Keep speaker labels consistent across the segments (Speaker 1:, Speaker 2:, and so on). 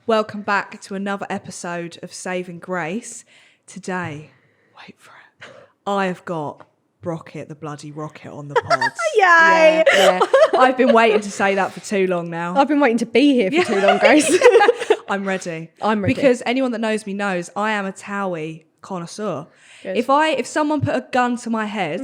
Speaker 1: Welcome back to another episode of Saving Grace. Today, wait for it, I have got Brockett, the bloody rocket, on the pod.
Speaker 2: Yay!
Speaker 1: Yeah. I've been waiting to say that for too long now.
Speaker 2: I've been waiting to be here for too long, Grace.
Speaker 1: I'm ready.
Speaker 2: I'm ready.
Speaker 1: Because anyone that knows me knows I am a Towie connoisseur.
Speaker 2: Good.
Speaker 1: If someone put a gun to my head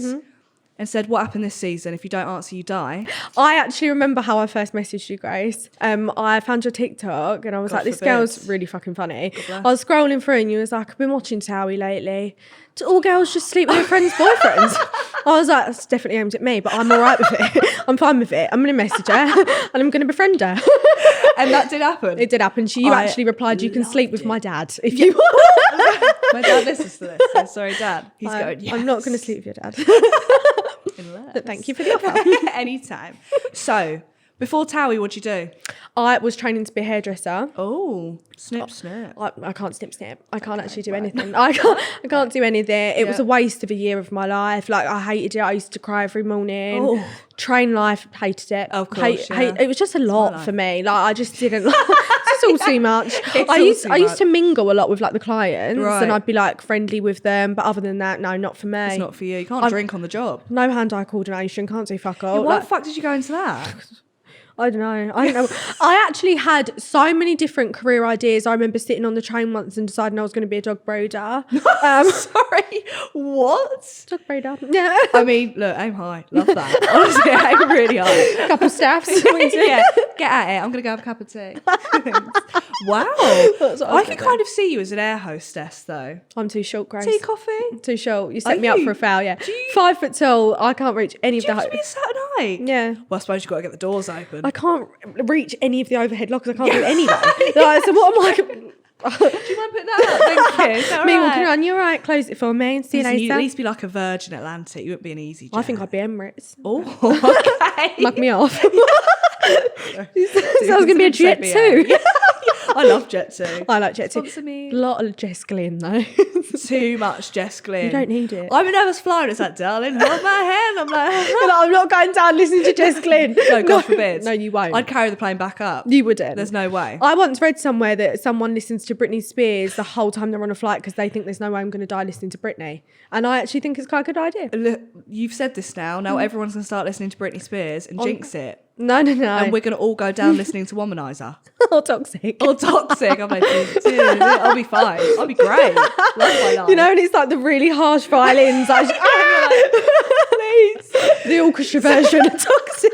Speaker 1: and said, what happened this season? If you don't answer, you die.
Speaker 2: I actually remember how I first messaged you, Grace. I found your TikTok and I was
Speaker 1: God
Speaker 2: like, this
Speaker 1: forbid.
Speaker 2: girl's really fucking funny.
Speaker 1: God bless.
Speaker 2: I was scrolling through and you was like, I've been watching Towie lately. Do all girls just sleep with their friends' boyfriends? I was like, that's definitely aimed at me, but I'm all right with it. I'm fine with it. I'm going to message her and I'm going to befriend her.
Speaker 1: And that did happen.
Speaker 2: It did happen. You
Speaker 1: I
Speaker 2: actually replied, you can
Speaker 1: loved
Speaker 2: sleep with
Speaker 1: it.
Speaker 2: my dad if you want.
Speaker 1: My dad listens to this. So sorry, Dad. He's going, yes.
Speaker 2: I'm not going to sleep with your dad.
Speaker 1: Unless.
Speaker 2: But thank you for the offer.
Speaker 1: Anytime. So, before Towie, what'd you do?
Speaker 2: I was training to be a hairdresser.
Speaker 1: Oh, snip, snip.
Speaker 2: I can't snip. I can't actually do anything. I can't do anything. It was a waste of a year of my life. Like, I hated it. I used to cry every morning.
Speaker 1: Oh.
Speaker 2: Train life, hated it.
Speaker 1: Of course,
Speaker 2: It was just a lot for me. Like, I just didn't. It's all too much.
Speaker 1: It's
Speaker 2: I
Speaker 1: all
Speaker 2: used
Speaker 1: too
Speaker 2: to
Speaker 1: much.
Speaker 2: mingle a lot with like the clients,
Speaker 1: Right.
Speaker 2: and I'd be like friendly with them. But other than that, no, not for me.
Speaker 1: It's not for you. You can't drink on the job.
Speaker 2: No hand-eye coordination. Can't do fuck all.
Speaker 1: Yeah, why
Speaker 2: Like,
Speaker 1: the fuck did you go into that?
Speaker 2: I don't know. I actually had so many different career ideas. I remember sitting on the train once and deciding I was going to be a dog breeder.
Speaker 1: Sorry, what?
Speaker 2: Dog breeder. Yeah.
Speaker 1: I mean, look, aim high. Love that. Honestly, aim really high.
Speaker 2: Couple staffs.
Speaker 1: Yeah, get at it. I'm going to go have a cup of tea. Wow. I can kind of see you as an air hostess, though.
Speaker 2: I'm too short, Grace.
Speaker 1: Tea, coffee?
Speaker 2: Too short. You set
Speaker 1: Are
Speaker 2: me up
Speaker 1: you?
Speaker 2: for a fail, yeah.
Speaker 1: Do you-
Speaker 2: 5 foot tall. I can't reach any of
Speaker 1: Do you
Speaker 2: the...
Speaker 1: have to be a Saturday night?
Speaker 2: Yeah.
Speaker 1: Well, I suppose you've got to get the doors open.
Speaker 2: I can't reach any of the overhead lockers. I can't do any of that. Like, so what am I...
Speaker 1: Do you mind putting that up? Thank you. Is that
Speaker 2: Me
Speaker 1: all
Speaker 2: walking
Speaker 1: right?
Speaker 2: around, you're right, close it for me. See you
Speaker 1: Listen, you'd at
Speaker 2: later.
Speaker 1: least be like a Virgin Atlantic. You wouldn't be an easy jet.
Speaker 2: I think I'd be Emirates.
Speaker 1: Oh, okay.
Speaker 2: Mug me off. So I was going to be a jet too.
Speaker 1: I love Jet 2.
Speaker 2: I like jet too.
Speaker 1: Sponsor me.
Speaker 2: A lot of Jess Glynn though.
Speaker 1: Too much Jess Glynn.
Speaker 2: You don't need it.
Speaker 1: I'm a nervous flyer. It's like, darling, hold my hand. I'm like,
Speaker 2: I'm not going down listening to Jess Glynn.
Speaker 1: no, God forbid.
Speaker 2: No, you won't.
Speaker 1: I'd carry the plane back up.
Speaker 2: You wouldn't.
Speaker 1: There's no way.
Speaker 2: I once read somewhere that someone listens to Britney Spears the whole time they're on a flight because they think there's no way I'm going to die listening to Britney. And I actually think it's quite a good idea.
Speaker 1: Look, you've said this now. Now everyone's going to start listening to Britney Spears and jinx it.
Speaker 2: No.
Speaker 1: And we're going to all go down listening to Womanizer.
Speaker 2: Or toxic.
Speaker 1: Or Toxic. I'm like, I'll be fine. I'll be great. Love my life.
Speaker 2: You know, and it's like the really harsh violins. Like, please. The orchestra version of Toxic.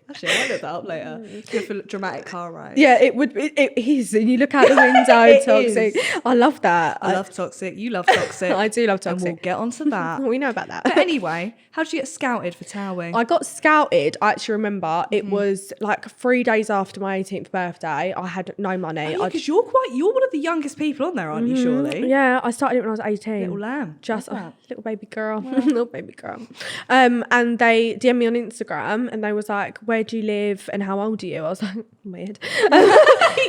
Speaker 1: Actually, I might look that up later. Good for dramatic car ride.
Speaker 2: Yeah, it would. It is. And you look out the window,
Speaker 1: It
Speaker 2: Toxic.
Speaker 1: is.
Speaker 2: I love that.
Speaker 1: I love Toxic. You love Toxic.
Speaker 2: I do love
Speaker 1: And we'll
Speaker 2: Toxic.
Speaker 1: get onto that.
Speaker 2: We know about that.
Speaker 1: But anyway, how did you get scouted for Towie?
Speaker 2: I got scouted. I actually remember it was like 3 days after my 18th birthday. I had no money.
Speaker 1: Because you're one of the youngest people on there, aren't you, surely?
Speaker 2: Yeah, I started it when I was 18.
Speaker 1: Little lamb.
Speaker 2: Just
Speaker 1: Love that.
Speaker 2: little baby girl, little baby girl. And they DM'd me on Instagram and they was like, "Where do you live and how old are you?" I was like, weird.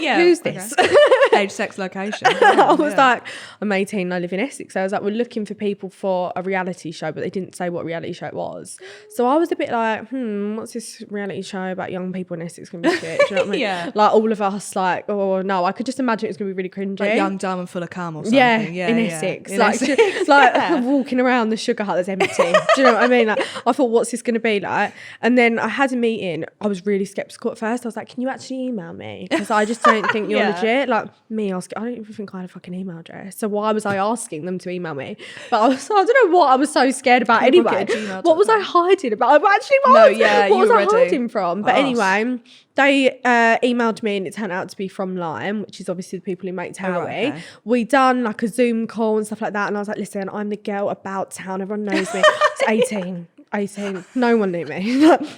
Speaker 1: Yeah.
Speaker 2: Who's
Speaker 1: okay.
Speaker 2: this?
Speaker 1: Age, sex, location.
Speaker 2: I was like, I'm 18 and I live in Essex. So I was like, we're looking for people for a reality show, but they didn't say what reality show it was. So I was a bit like, what's this reality show about young people in Essex going to be shit? Do you know what I mean?
Speaker 1: Yeah.
Speaker 2: Like all of us, like, oh no, I could just imagine it was going to be really cringy.
Speaker 1: Like young, dumb, and full of cum or something.
Speaker 2: Yeah,
Speaker 1: Yeah,
Speaker 2: in
Speaker 1: yeah.
Speaker 2: Essex.
Speaker 1: In
Speaker 2: Like,
Speaker 1: Essex.
Speaker 2: like
Speaker 1: Yeah.
Speaker 2: walking around the sugar hut that's empty. Do you know what I mean? Like, I thought, what's this going to be like? And then I had a meeting. I was really skeptical at first. I was like, can you actually email me? Because I just don't think you're
Speaker 1: Yeah.
Speaker 2: legit. Like me asking, I don't even think I had a fucking email address. So why was I asking them to email me? But I don't know what I was so scared about
Speaker 1: Chloe
Speaker 2: anyway.
Speaker 1: Brockett at gmail.com.
Speaker 2: What was I hiding about? Actually,
Speaker 1: No, yeah,
Speaker 2: what
Speaker 1: you
Speaker 2: was
Speaker 1: were
Speaker 2: I
Speaker 1: ready.
Speaker 2: hiding from? But
Speaker 1: Us.
Speaker 2: anyway, they emailed me and it turned out to be from Lime, which is obviously the people who make Towie.
Speaker 1: right, okay.
Speaker 2: We done like a Zoom call and stuff like that. And I was like, listen, I'm the girl about town. Everyone knows me. It's 18. No one knew me.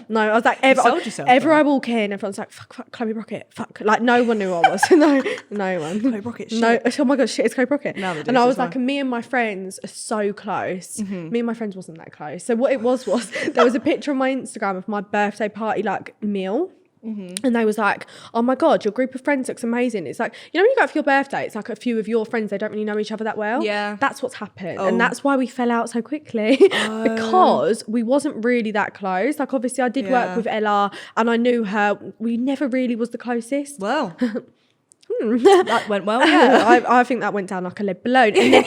Speaker 2: No, I was like,
Speaker 1: sold yourself,
Speaker 2: ever
Speaker 1: though. I
Speaker 2: I walk in, everyone's like, fuck, Chloe Brockett, fuck. Like, no one knew who I was. no one.
Speaker 1: Chloe Brockett, shit.
Speaker 2: No, oh my God, shit, it's Chloe Brockett.
Speaker 1: Now they do,
Speaker 2: And I
Speaker 1: so
Speaker 2: was
Speaker 1: it's
Speaker 2: like,
Speaker 1: fine.
Speaker 2: and me and my friends are so close. Me and my friends wasn't that close. So what it was there was a picture on my Instagram of my birthday party, like, meal. And they was like, oh my God, your group of friends looks amazing. It's like, you know, when you go out for your birthday, it's like a few of your friends, they don't really know each other that well.
Speaker 1: Yeah.
Speaker 2: That's what's happened.
Speaker 1: Oh.
Speaker 2: And that's why we fell out so quickly because we wasn't really that close. Like, obviously, I did
Speaker 1: Yeah.
Speaker 2: work with Ella and I knew her. We never really was the closest.
Speaker 1: Well, That went well, yeah.
Speaker 2: I think that went down like a lead balloon.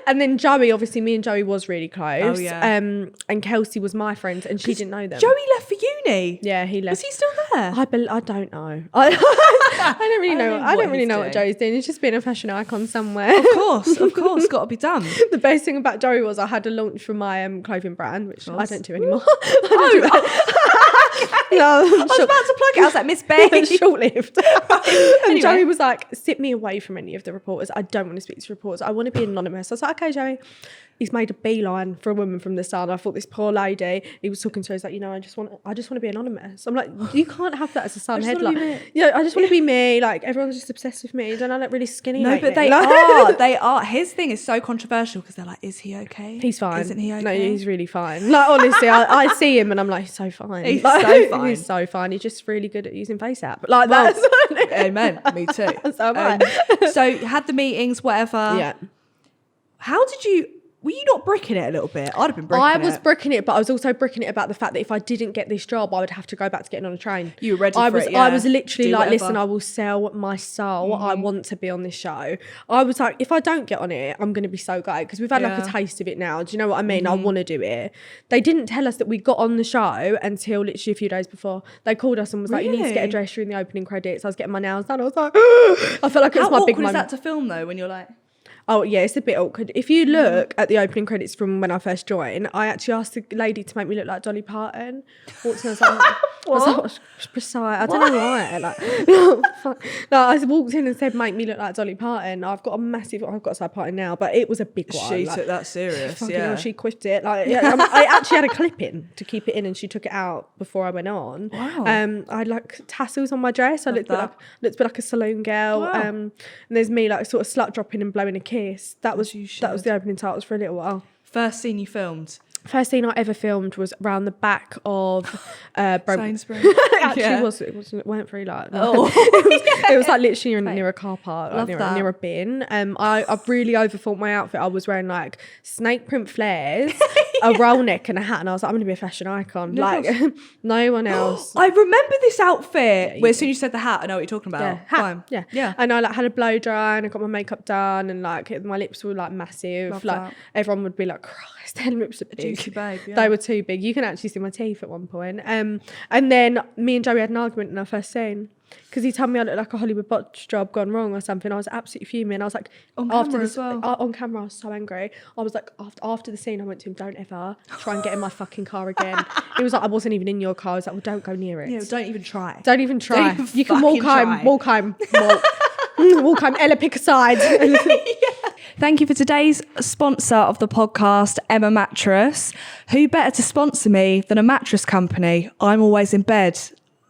Speaker 2: And then Joey, obviously me and Joey was really close.
Speaker 1: Oh, yeah.
Speaker 2: And Kelsey was my friend and she didn't know them.
Speaker 1: Joey left for uni.
Speaker 2: Yeah, he left.
Speaker 1: Was he still there?
Speaker 2: I don't know. I don't really know. I don't really know what
Speaker 1: doing.
Speaker 2: Joey's doing. He's just being a fashion icon somewhere.
Speaker 1: Of course, got to be done.
Speaker 2: The best thing about Joey was I had a launch for my clothing brand, which I don't do anymore. No,
Speaker 1: I was about to plug it. I was like, Miss Bay.
Speaker 2: Short-lived. And
Speaker 1: Anyway.
Speaker 2: Joey was like, sit me away from any of the reporters. I don't want to speak to reporters. I want to be anonymous. I was like, okay, Joey. He's made a beeline for a woman from the Sun. I thought this poor lady, he was talking to her, he's like, I just want to be anonymous. I'm like, you can't have that as a Sun headline. Yeah, I just want to be me. Like, everyone's just obsessed with me. Don't I look really skinny?
Speaker 1: No, but
Speaker 2: lately?
Speaker 1: they are. His thing is so controversial because they're like, is he okay?
Speaker 2: He's fine.
Speaker 1: Isn't he okay?
Speaker 2: No, he's really fine. Like, honestly, I see him and I'm like, he's so fine.
Speaker 1: He's
Speaker 2: like,
Speaker 1: so fine.
Speaker 2: He's so fine. He's just really good at using FaceApp. Like, that's...
Speaker 1: Amen. Me too.
Speaker 2: So am I.
Speaker 1: So you had the meetings, whatever.
Speaker 2: Yeah.
Speaker 1: How did you... Were you not bricking it a little bit? I'd have been bricking it.
Speaker 2: I was bricking it, but I was also bricking it about the fact that if I didn't get this job, I would have to go back to getting on a train.
Speaker 1: You were ready for it, yeah.
Speaker 2: I was literally
Speaker 1: Do
Speaker 2: like,
Speaker 1: whatever.
Speaker 2: listen, I will sell my soul. I want to be on this show. I was like, if I don't get on it, I'm going to be so gutted because we've had like a taste of it now. Do you know what I mean? I want to do it. They didn't tell us that we got on the show until literally a few days before. They called us and was like, you need to get a dress during the opening credits. I was getting my nails done. I was like, I felt like it was my big moment.
Speaker 1: How awkward is that to film though when you're like...
Speaker 2: Oh, yeah, it's a bit awkward. If you look at the opening credits from when I first joined, I actually asked the lady to make me look like Dolly Parton. Walked in, I was like, what? I don't know why. Like, fuck. No, I walked in and said, make me look like Dolly Parton. I've got a side parting now, but it was a big one.
Speaker 1: She
Speaker 2: like,
Speaker 1: took that serious,
Speaker 2: fucking
Speaker 1: yeah.
Speaker 2: hell, she quipped it. Like, yeah, I actually had a clip in to keep it in and she took it out before I went on.
Speaker 1: Wow.
Speaker 2: I had like tassels on my dress. I looked a bit like a saloon girl.
Speaker 1: Wow.
Speaker 2: And there's me like sort of slut dropping and blowing a kiss. That was the opening titles for a little while.
Speaker 1: First scene you filmed?
Speaker 2: First scene I ever filmed was around the back of
Speaker 1: Sainsbury's.
Speaker 2: it weren't very like it was like literally near a car park, like near a bin. I really overthought my outfit. I was wearing like snake print flares, a roll neck and a hat, and I was like, I'm gonna be a fashion icon. No one else.
Speaker 1: I remember this outfit. As soon as you said the hat, I know what you're talking about.
Speaker 2: Yeah, hat.
Speaker 1: Fine.
Speaker 2: Yeah. And I like had a blow dry and I got my makeup done and like my lips were like massive.
Speaker 1: Love
Speaker 2: like
Speaker 1: that.
Speaker 2: everyone would be like, Christ, their lips are big.
Speaker 1: Juicy babe, yeah.
Speaker 2: They were too big. You can actually see my teeth at one point. And then me and Joey had an argument in our first scene because he told me I looked like a Hollywood botch job gone wrong or something. I was absolutely fuming. I was like,
Speaker 1: on camera as well.
Speaker 2: On camera, I was so angry. I was like, after the scene, I went to him, don't ever try and get in my fucking car again. He was like, I wasn't even in your car. I was like, well, don't go near it.
Speaker 1: Yeah, don't even try.
Speaker 2: Don't even try.
Speaker 1: Don't
Speaker 2: You can
Speaker 1: fucking
Speaker 2: walk home. Walk home. Ella, pick a side.
Speaker 1: Thank you for today's sponsor of the podcast, Emma Mattress. Who better to sponsor me than a mattress company? I'm always in bed.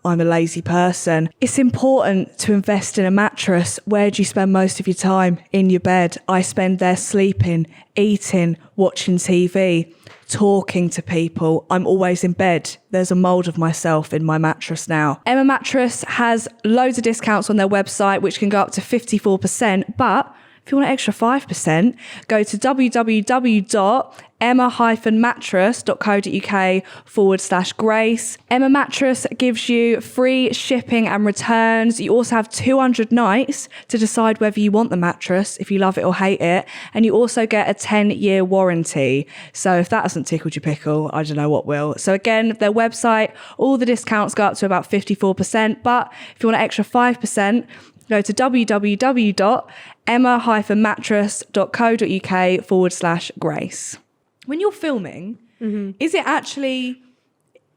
Speaker 1: I'm a lazy person. It's important to invest in a mattress. Where do you spend most of your time? In your bed. I spend there sleeping, eating, watching TV, talking to people. I'm always in bed. There's a mould of myself in my mattress now. Emma Mattress has loads of discounts on their website, which can go up to 54%, but if you want an extra 5%, go to www.emma-mattress.co.uk/Grace. Emma Mattress gives you free shipping and returns. You also have 200 nights to decide whether you want the mattress, if you love it or hate it. And you also get a 10-year warranty. So if that hasn't tickled your pickle, I don't know what will. So again, their website, all the discounts go up to about 54%. But if you want an extra 5%, go to www.emma-mattress.co.uk/Grace. When you're filming, is it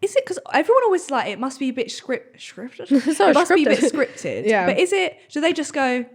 Speaker 1: because everyone always like, it must be a bit scripted?
Speaker 2: Sorry,
Speaker 1: it must be a bit
Speaker 2: scripted.
Speaker 1: scripted.
Speaker 2: Yeah.
Speaker 1: But do they just go,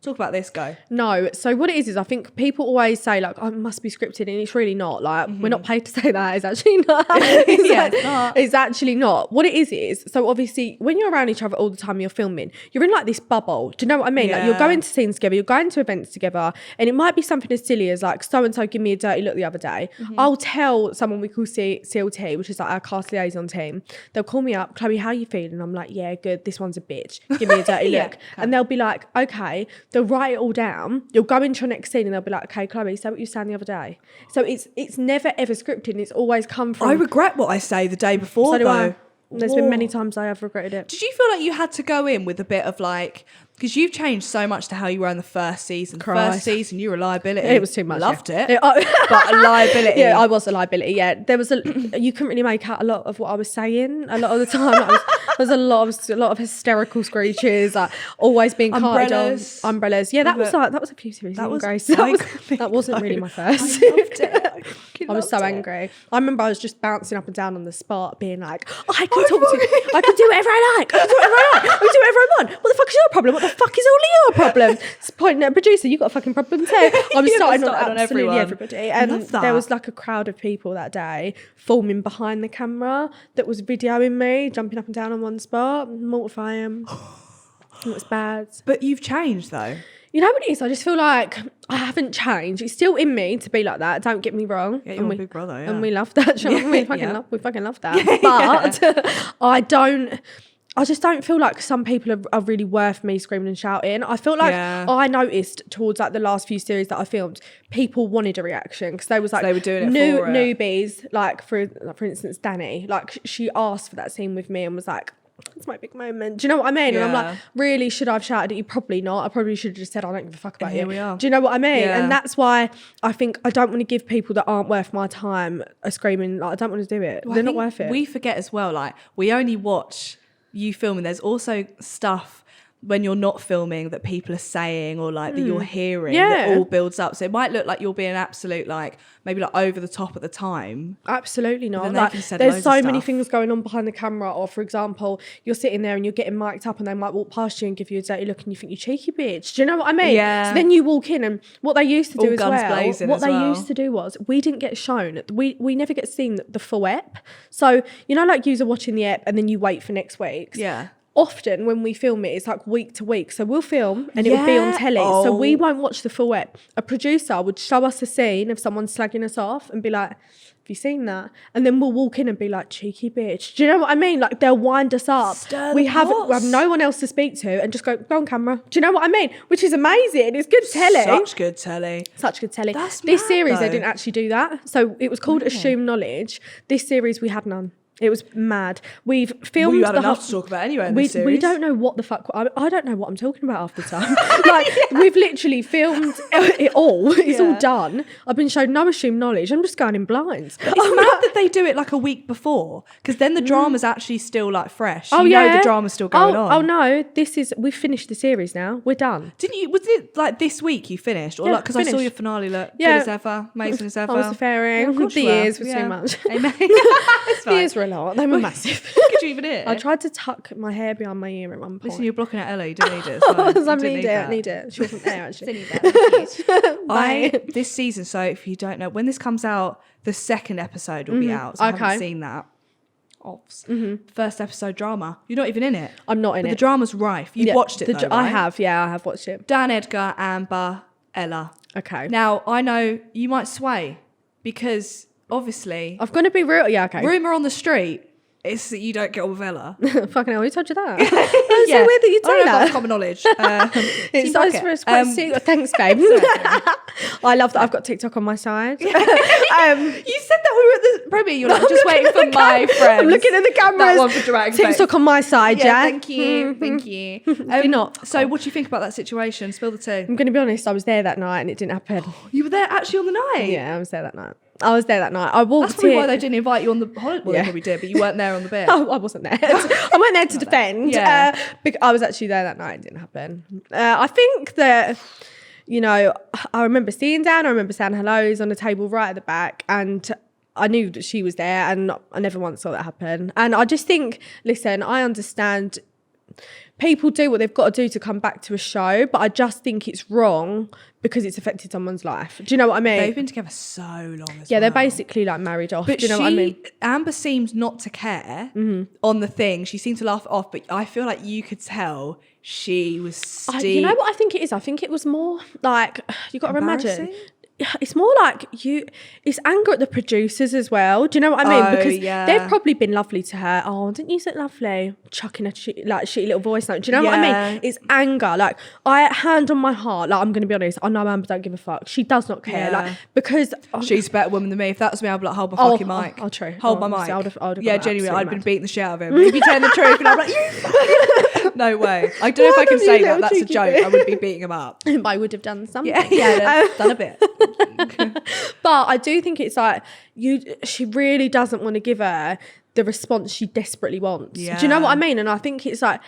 Speaker 1: talk about this, go?
Speaker 2: No. So what it is I think people always say like, oh, it must be scripted, and it's really not. Like we're not paid to say that. It's actually not.
Speaker 1: It's not.
Speaker 2: It's actually not. What it is so obviously when you're around each other all the time, you're filming, you're in like this bubble. Do you know what I mean? Like you're going to scenes together, you're going to events together, and it might be something as silly as like so-and-so give me a dirty look the other day. I'll tell someone we call CLT, which is like our cast liaison team. They'll call me up, Chloe, how you feeling? I'm like, yeah, good. This one's a bitch. Give me a dirty look. And they'll be like, okay. They'll write it all down. You'll go into your next scene and they'll be like, okay, Chloe, say what you sang the other day. So it's never ever scripted, and it's always come from...
Speaker 1: I regret what I say the day before,
Speaker 2: so do
Speaker 1: though.
Speaker 2: I. There's been many times I have regretted it.
Speaker 1: Did you feel like you had to go in with a bit of like, Because you've changed so much to how you were in the first season.
Speaker 2: Christ.
Speaker 1: First season, you were a liability.
Speaker 2: It was too much.
Speaker 1: Loved
Speaker 2: yeah.
Speaker 1: it. But a liability.
Speaker 2: Yeah, I was a liability. Yeah, there was you couldn't really make out a lot of what I was saying. A lot of the time, there was a lot of hysterical screeches, like always being carted on. Umbrellas. Yeah, that was a few series. That was Grace. That wasn't really my first.
Speaker 1: I loved it.
Speaker 2: I was so angry. I remember I was just bouncing up and down on the spot, being like, I can talk to, I can do whatever I like. I can do whatever I like. I can do whatever I want. What the fuck is your problem? What the fuck is all of your problems? It's pointing at a producer. You got a fucking problem too. I was starting on absolutely everybody, and there was like a crowd of people that day forming behind the camera that was videoing me jumping up and down on one spot, mortifying. It was bad.
Speaker 1: But you've changed though.
Speaker 2: You know what it is? I just feel like I haven't changed. It's still in me to be like that. Don't get me wrong.
Speaker 1: Yeah, you're a big brother, yeah.
Speaker 2: And we love that. We fucking love that. But I just don't feel like some people are really worth me screaming and shouting. I feel like I noticed towards like the last few series that I filmed, people wanted a reaction because they was like,
Speaker 1: so they were doing it for
Speaker 2: newbies. Like for instance, Danny, like she asked for that scene with me and was like, it's my big moment. Do you know what I mean?
Speaker 1: Yeah.
Speaker 2: And I'm like, really, should I have shouted at you? Probably not. I probably should have just said, I don't give a fuck about you.
Speaker 1: Here we are.
Speaker 2: Do you know what I mean?
Speaker 1: Yeah.
Speaker 2: And that's why I think I don't want to give people that aren't worth my time a screaming, like, I don't want to do it.
Speaker 1: Well,
Speaker 2: they're not worth it.
Speaker 1: We forget as well, like, we only watch you filming. There's also stuff when you're not filming that people are saying or like that you're hearing that all builds up. So it might look like you're being absolute, like, maybe like over the top at the time.
Speaker 2: Absolutely not.
Speaker 1: Like,
Speaker 2: there's so many things going on behind the camera. Or for example, you're sitting there and you're getting mic'd up and they might walk past you and give you a dirty look and you think, you cheeky bitch. Do you know what I mean?
Speaker 1: Yeah.
Speaker 2: So then you walk in and what they used to do
Speaker 1: all
Speaker 2: as
Speaker 1: guns
Speaker 2: well,
Speaker 1: blazing
Speaker 2: what
Speaker 1: as
Speaker 2: they
Speaker 1: well.
Speaker 2: used to do was we didn't get shown, we never get seen the full ep. So, you know, like you're watching the ep and then you wait for next week's.
Speaker 1: Yeah.
Speaker 2: Often when we film it, it's like week to week. So we'll film and it will be on telly. So we won't watch the full ep. A producer would show us a scene of someone slagging us off and be like, have you seen that? And then we'll walk in and be like, cheeky bitch. Do you know what I mean? Like they'll wind us up. We have no one else to speak to and just go on camera. Do you know what I mean? Which is amazing. It's good telly.
Speaker 1: Such good telly.
Speaker 2: This
Speaker 1: mad,
Speaker 2: series,
Speaker 1: though.
Speaker 2: they didn't actually do that. So it was called Assume Knowledge. This series, we had none. It was mad. We've filmed.
Speaker 1: You had enough to talk about anyway in this series.
Speaker 2: We don't know what the fuck. I don't know what I'm talking about half the time. Like we've literally filmed it all. It's all done. I've been shown no assumed knowledge. I'm just going in blinds.
Speaker 1: It's mad that they do it like a week before because then the drama's actually still like fresh.
Speaker 2: Oh,
Speaker 1: you know the drama's still going on.
Speaker 2: Oh no, we've finished the series now. We're done.
Speaker 1: Didn't you? Was it like this week you finished, or like because I saw your finale look good as ever, amazing as ever?
Speaker 2: I was fairing. The ears were too much.
Speaker 1: Amen.
Speaker 2: The ears were a lot. They were massive.
Speaker 1: Could you even hear?
Speaker 2: I tried to tuck my hair behind my ear at one point.
Speaker 1: Listen, you're blocking out Ella. You don't need it. I
Speaker 2: need it. She wasn't there actually.
Speaker 1: This season. So if you don't know, when this comes out, the second episode will be out. So I haven't seen that. First episode drama. You're not even in it.
Speaker 2: I'm not in it.
Speaker 1: The drama's rife. You've watched it though, right?
Speaker 2: I have watched it.
Speaker 1: Dan, Edgar, Amber, Ella.
Speaker 2: Okay.
Speaker 1: Now, I know you might sway because obviously
Speaker 2: I've got to be real. Yeah, okay.
Speaker 1: Rumour on the street is that you don't get on with Ella.
Speaker 2: Fucking hell, who told you that? It's so weird that you say that.
Speaker 1: That's common knowledge.
Speaker 2: It's quite secret. Thanks, babe. I love that I've got TikTok on my side.
Speaker 1: You said that we were at the premiere. You're like, just waiting for my friends.
Speaker 2: I'm looking at the cameras.
Speaker 1: That one for dramatic
Speaker 2: TikTok on my side, yeah.
Speaker 1: Thank you. Thank you.
Speaker 2: You're not.
Speaker 1: So what do you think about that situation? Spill the tea.
Speaker 2: I'm going to be honest, I was there that night and it didn't happen.
Speaker 1: You were there actually on the night?
Speaker 2: Yeah, I was there that night. I walked
Speaker 1: That's probably
Speaker 2: in.
Speaker 1: why they didn't invite you on the holiday. Well, they probably did, but you weren't there on the bit.
Speaker 2: I wasn't there. I went there to defend.
Speaker 1: Yeah.
Speaker 2: I was actually there that night. It didn't happen. I think that, you know, I remember seeing Dan. I remember saying hellos on the table right at the back. And I knew that she was there. And I never once saw that happen. And I just think, listen, I understand people do what they've got to do to come back to a show, but I just think it's wrong because it's affected someone's life. Do you know what I mean?
Speaker 1: They've been together so long as
Speaker 2: they're basically like married off.
Speaker 1: But
Speaker 2: do you know what I mean?
Speaker 1: Amber seemed not to care on the thing. She seemed to laugh it off, but I feel like you could tell she was
Speaker 2: you know what I think it is? I think it was more like, you got to imagine. it's more like it's anger at the producers as well. Do you know what I mean? Because they've probably been lovely to her. Oh, didn't you say lovely? Chucking a shitty little voice note. Do you know what I mean? It's anger. Like, hand on my heart, like, I'm going to be honest, I know Amber don't give a fuck. She does not care. Like, because
Speaker 1: she's a better woman than me. If that was me, I'd be like, hold my fucking mic.
Speaker 2: Oh, true.
Speaker 1: Hold my mic.
Speaker 2: I would've
Speaker 1: genuinely, I'd been beating the shit out of him. He'd be telling the truth and I'm like, no way. I don't know if I can say that. That's a joke. I would be beating him up.
Speaker 2: I would have done something.
Speaker 1: Yeah, done a bit.
Speaker 2: But I do think it's like, she really doesn't want to give her the response she desperately wants. Do you know what I mean? And I think it's like,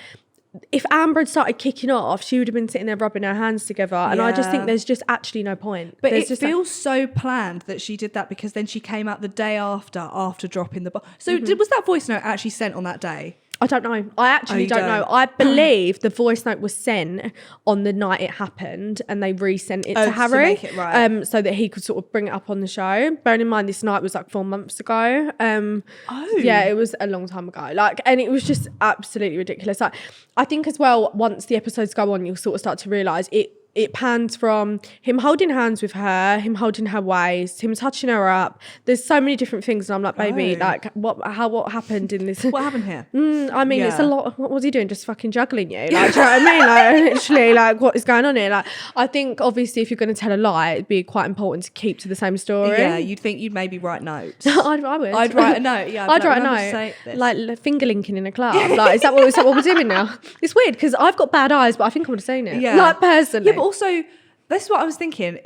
Speaker 2: if Amber had started kicking off, she would have been sitting there rubbing her hands together. And I just think there's just actually no point.
Speaker 1: But it feels so planned that she did that, because then she came out the day after dropping the So was that voice note actually sent on that day?
Speaker 2: I don't know. I actually don't know. I believe the voice note was sent on the night it happened, and they resent it to Harry,
Speaker 1: to make it right.
Speaker 2: So that he could sort of bring it up on the show. Bearing in mind, this night was like 4 months ago. Yeah, it was a long time ago. Like, and it was just absolutely ridiculous. Like, I think as well, once the episodes go on, you'll sort of start to realise it pans from him holding hands with her, him holding her waist, him touching her up. There's so many different things, and I'm like, baby, like, what happened in this?
Speaker 1: What happened here?
Speaker 2: I mean, it's a lot. What was he doing? Just fucking juggling you? Like, do you know what I mean? Like, literally, like, what is going on here? Like, I think obviously if you're going to tell a lie, it'd be quite important to keep to the same story.
Speaker 1: Yeah, you'd think you'd maybe write notes.
Speaker 2: I would.
Speaker 1: I'd write a note. Yeah,
Speaker 2: I'd write a note. Like finger linking in a club. Like, is that what we're doing now? It's weird because I've got bad eyes, but I think I would have seen it. Yeah, like, personally.
Speaker 1: Yeah, but also, that's what I was thinking.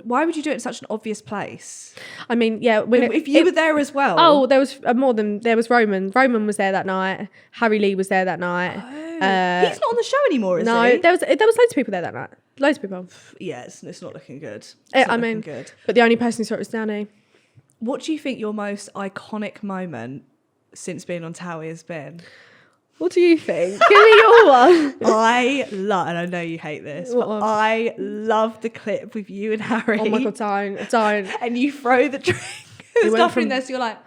Speaker 1: Why would you do it in such an obvious place?
Speaker 2: I mean, yeah.
Speaker 1: If you were there as well.
Speaker 2: Oh, there was more than... There was Roman. Roman was there that night. Harry Lee was there that night.
Speaker 1: He's not on the show anymore, is he?
Speaker 2: No, there was loads of people there that night. Loads of people.
Speaker 1: Yeah, it's not looking good.
Speaker 2: Good. But the only person who saw it was Danny.
Speaker 1: What do you think your most iconic moment since being on Towie has been?
Speaker 2: What do you think? Give me your one.
Speaker 1: I love, and I know you hate this, but I love the clip with you and Harry.
Speaker 2: Oh my God, don't.
Speaker 1: And you throw the drink. There's nothing in there, so you're like,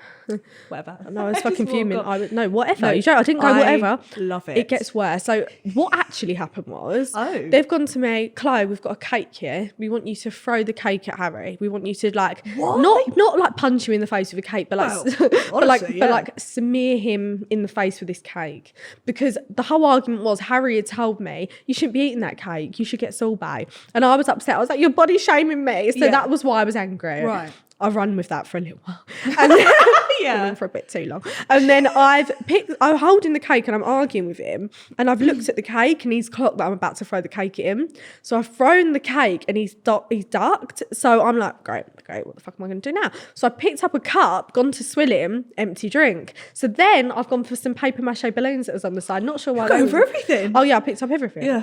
Speaker 1: whatever.
Speaker 2: No, I was fucking fuming. Whatever. No, I didn't go whatever.
Speaker 1: Love it.
Speaker 2: It gets worse. So what actually happened was, they've gone to me, Chloe, we've got a cake here. We want you to throw the cake at Harry. We want you to not like punch him in the face with a cake, but like like smear him in the face with this cake. Because the whole argument was, Harry had told me, you shouldn't be eating that cake. You should get sorbet. And I was upset. I was like, you're body shaming me. So that was why I was angry.
Speaker 1: Right.
Speaker 2: I've run with that for a little while. And then, for a bit too long. And then I'm holding the cake and I'm arguing with him. And I've looked at the cake and he's clocked that I'm about to throw the cake at him. So I've thrown the cake and he's ducked. So I'm like, great. What the fuck am I going to do now? So I picked up a cup, gone to swill him, empty drink. So then I've gone for some paper mache balloons that was on the side. Not sure why.
Speaker 1: Going for everything.
Speaker 2: Oh yeah, I picked up everything.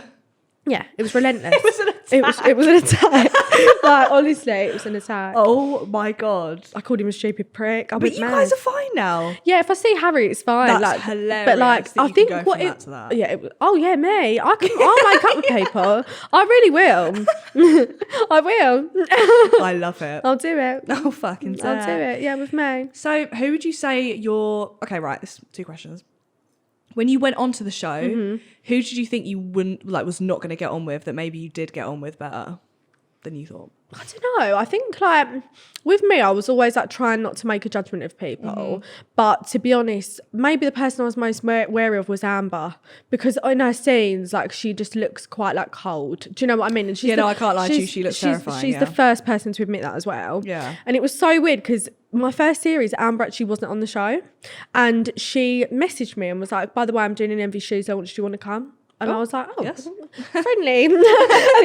Speaker 2: Yeah, it was relentless.
Speaker 1: It was an attack.
Speaker 2: It was an attack. Like, honestly, it was an attack.
Speaker 1: Oh my God.
Speaker 2: I called him a stupid prick.
Speaker 1: But you guys are fine now.
Speaker 2: Yeah, if I see Harry, it's fine.
Speaker 1: That's hilarious.
Speaker 2: But like, I think what it... Yeah, me. I'll make up with people. I really will. I will.
Speaker 1: I love it.
Speaker 2: I'll do it.
Speaker 1: Oh, fucking
Speaker 2: I'll do it. Yeah, with me.
Speaker 1: So who would you say okay, right, there's 2 questions. When you went onto the show, who did you think you was not going to get on with that maybe you did get on with better than you thought?
Speaker 2: I don't know. I think like with me, I was always like trying not to make a judgment of people. But to be honest, maybe the person I was most wary of was Amber, because in her scenes, like, she just looks quite like cold. Do you know what I mean? And
Speaker 1: I can't lie to you. She looks terrifying.
Speaker 2: She's the first person to admit that as well.
Speaker 1: Yeah.
Speaker 2: And it was so weird because my first series, Amber actually wasn't on the show, and she messaged me and was like, by the way, I'm doing an Envy Shoes launch. Do you want to come? And I was like,
Speaker 1: yes.
Speaker 2: Friendly. And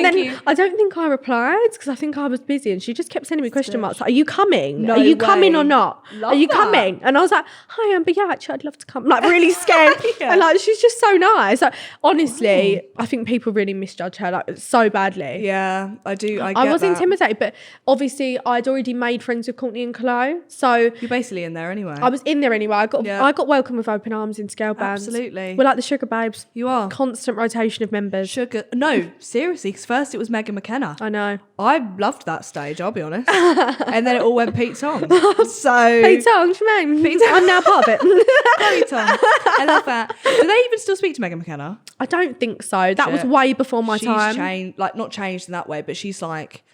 Speaker 2: then I don't think I replied because I think I was busy, and she just kept sending me question marks. Like, are you coming?
Speaker 1: No
Speaker 2: Are you
Speaker 1: way.
Speaker 2: coming or not?
Speaker 1: Love
Speaker 2: are you
Speaker 1: that.
Speaker 2: coming? And I was like, hi, Amber. Yeah, actually, I'd love to come. Like, really scared. And like, she's just so nice. Like, honestly, I think people really misjudge her like so badly.
Speaker 1: Yeah, I do. I
Speaker 2: was intimidated, but obviously I'd already made friends with Courtney and Chloe. So
Speaker 1: you're basically in there anyway.
Speaker 2: I was in there anyway. I got welcomed with open arms into girl bands.
Speaker 1: Absolutely.
Speaker 2: We're like the Sugar Babes.
Speaker 1: You are.
Speaker 2: Constant rotation of members.
Speaker 1: Sugar. No, seriously, because first it was Megan McKenna.
Speaker 2: I know.
Speaker 1: I loved that stage, I'll be honest. And then it all went Pete Tong. So
Speaker 2: Pete Tong, what do you mean?
Speaker 1: Pete Tong.
Speaker 2: I'm now part of it.
Speaker 1: Pete Tong. I love that. Do they even still speak to Megan McKenna?
Speaker 2: I don't think so. That was way before my time.
Speaker 1: She's changed, like, not changed in that way, but she's like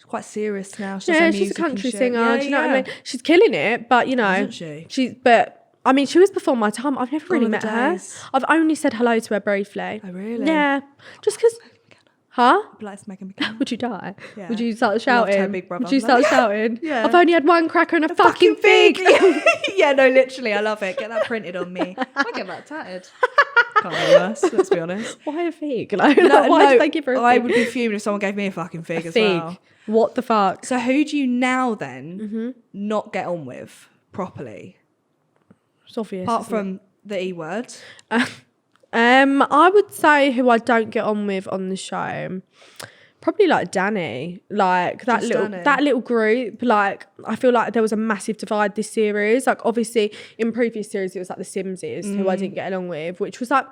Speaker 1: quite serious now. She does her
Speaker 2: Yeah, she's a
Speaker 1: music and
Speaker 2: country
Speaker 1: shit.
Speaker 2: singer.
Speaker 1: Yeah,
Speaker 2: Do you know what I
Speaker 1: yeah.
Speaker 2: mean? She's killing it, but you know,
Speaker 1: Isn't she?
Speaker 2: I mean, she was before my time. I've never really
Speaker 1: of the
Speaker 2: met her.
Speaker 1: days.
Speaker 2: I've only said hello to her briefly.
Speaker 1: Oh, really?
Speaker 2: Yeah, just because. Huh?
Speaker 1: Bless Megan McKenna.
Speaker 2: Would you die?
Speaker 1: Yeah.
Speaker 2: Would you start
Speaker 1: Loved
Speaker 2: shouting?
Speaker 1: her Big Brother.
Speaker 2: Would you start shouting?
Speaker 1: Yeah.
Speaker 2: I've only had one cracker and a fucking fig.
Speaker 1: Yeah, no, literally, I love it. Get that printed on me. I get that tatted. Can't be worse, let's be honest.
Speaker 2: Why a fig? Like, why did they give her a fig?
Speaker 1: I would be fuming if someone gave me a fucking fig as
Speaker 2: fig.
Speaker 1: well.
Speaker 2: What the fuck?
Speaker 1: So who do you now then not get on with properly?
Speaker 2: It's obvious.
Speaker 1: Apart
Speaker 2: isn't
Speaker 1: from the E word.
Speaker 2: I would say who I don't get on with on the show. Probably like Danny, like
Speaker 1: Just Danny.
Speaker 2: that little group. Like I feel like there was a massive divide this series. Like obviously in previous series it was like the Simses who I didn't get along with, which was like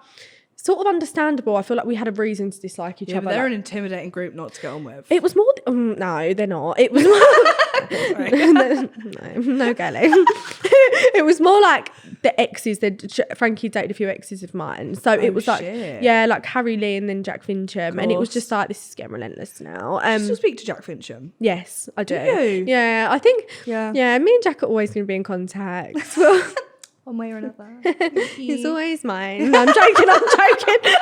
Speaker 2: sort of understandable. I feel like we had a reason to dislike each
Speaker 1: Yeah,
Speaker 2: other.
Speaker 1: but they're
Speaker 2: like,
Speaker 1: an intimidating group not to get on with.
Speaker 2: it was more. No, they're not. It was more. no, Kelly. It was more like the exes. Frankie dated a few exes of mine, so it was like
Speaker 1: shit.
Speaker 2: like Harry Lee and then Jack Fincham, and it was just like this is getting relentless now.
Speaker 1: Do you still speak to Jack Fincham?
Speaker 2: Yes, I do.
Speaker 1: you?
Speaker 2: Yeah, I think.
Speaker 1: Yeah.
Speaker 2: Yeah, me and Jack are always going to be in contact. Well,
Speaker 1: One way or another.
Speaker 2: he's always mine. No, I'm joking. I'm joking.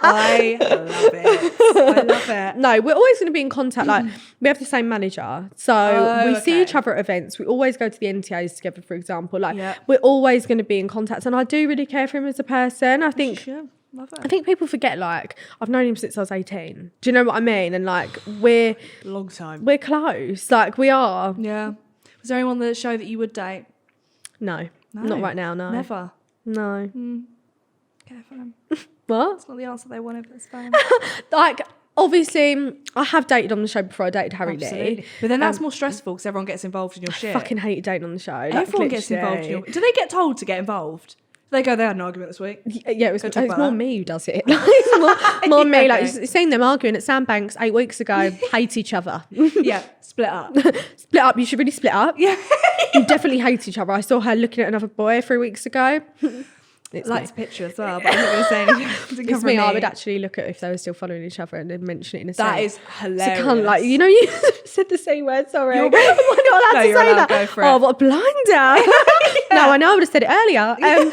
Speaker 1: I love it. I love it.
Speaker 2: No, we're always going to be in contact. Like we have the same manager, so we see each other at events. We always go to the NTAs together, for example. Like we're always going to be in contact, and I do really care for him as a person. I think.
Speaker 1: Yeah, love it.
Speaker 2: I think people forget, like, I've known him since I was 18. Do you know what I mean? And like we're
Speaker 1: Long time.
Speaker 2: we're close. Like we are.
Speaker 1: Yeah. Was there anyone on the show that you would date?
Speaker 2: No, not right now. No,
Speaker 1: Never.
Speaker 2: No.
Speaker 1: Okay, fine.
Speaker 2: What?
Speaker 1: That's not the answer they wanted, but it's fine.
Speaker 2: Like, obviously, I have dated on the show before I dated Harry
Speaker 1: Absolutely.
Speaker 2: Lee.
Speaker 1: But then that's more stressful because everyone gets involved in your shit.
Speaker 2: Fucking hate dating on the show. Like,
Speaker 1: Everyone gets involved in your... Do they get told to get involved? Do they go, they had an argument this week?
Speaker 2: Yeah, it's
Speaker 1: talk
Speaker 2: more
Speaker 1: about that.
Speaker 2: me who does it. Like, it's more me. Like,
Speaker 1: okay.
Speaker 2: you've seen them arguing at Sandbanks 8 weeks ago, hate each other.
Speaker 1: Yeah, split up.
Speaker 2: Split up. You should really split up.
Speaker 1: Yeah.
Speaker 2: You definitely hate each other. I saw her looking at another boy 3 weeks ago. It's
Speaker 1: Liked
Speaker 2: me.
Speaker 1: the picture as well, but I'm not going to say anything.
Speaker 2: It's me. I would actually look at if they were still following each other and then mention it in a
Speaker 1: That
Speaker 2: sentence.
Speaker 1: is hilarious.
Speaker 2: So kind of like, you know, you said the same word, sorry. Am I not allowed
Speaker 1: No,
Speaker 2: to
Speaker 1: you're
Speaker 2: say
Speaker 1: allowed,
Speaker 2: that?
Speaker 1: go for
Speaker 2: Oh,
Speaker 1: it.
Speaker 2: what a blinder. No, I know I would have said it earlier.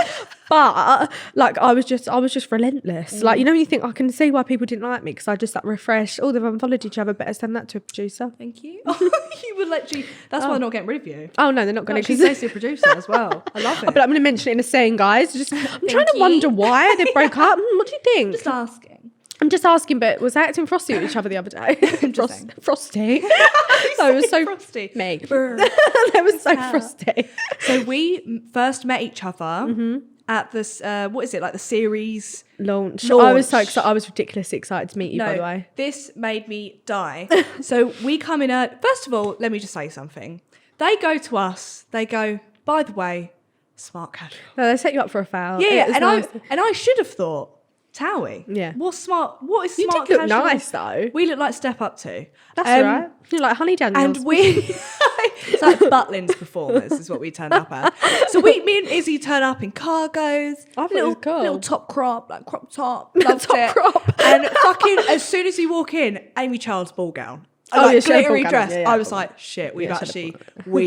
Speaker 2: But like I was just relentless. Like, you know, when you think I can see why people didn't like me because I just like refreshed. Oh, they've unfollowed each other. Better send that to a producer.
Speaker 1: Thank you. You would literally... That's why they're not getting rid of you.
Speaker 2: Oh no, they're not going
Speaker 1: No,
Speaker 2: to.
Speaker 1: she's basically a producer as well. I love it.
Speaker 2: But I'm going to mention it in a saying, guys. Just I'm trying to wonder why they broke up. What do you think?
Speaker 1: Just asking.
Speaker 2: I'm just asking, but was they acting frosty with each other the other day? Frosty. So it was so
Speaker 1: frosty.
Speaker 2: Me. They were so frosty.
Speaker 1: So we first met each other at this, what is it, like the series
Speaker 2: Launch. I
Speaker 1: Launch.
Speaker 2: was so excited. I was ridiculously excited to meet you, by the way.
Speaker 1: This made me die. So we come in early. First of all, let me just say something. They go to us, they go, by the way, smart casual.
Speaker 2: No, they set you up for a foul.
Speaker 1: Yeah,
Speaker 2: It was
Speaker 1: and
Speaker 2: nice.
Speaker 1: I should have thought, Towie.
Speaker 2: Yeah.
Speaker 1: What is smart
Speaker 2: You
Speaker 1: casual?
Speaker 2: did look nice, though.
Speaker 1: We look like Step Up to.
Speaker 2: That's all right. You're like Honey Daniels.
Speaker 1: And we, it's like Butlin's performers is what we turned up at. So me and Izzy turn up in cargos,
Speaker 2: I thought it was cool.
Speaker 1: little top crop, like crop top, loved
Speaker 2: Top
Speaker 1: it.
Speaker 2: crop.
Speaker 1: And fucking as soon as we walk in, Amy Child's ball gown.
Speaker 2: Oh,
Speaker 1: Like
Speaker 2: yeah, she had a
Speaker 1: glittery
Speaker 2: ball gown,
Speaker 1: dress.
Speaker 2: yeah.
Speaker 1: I was like, shit, we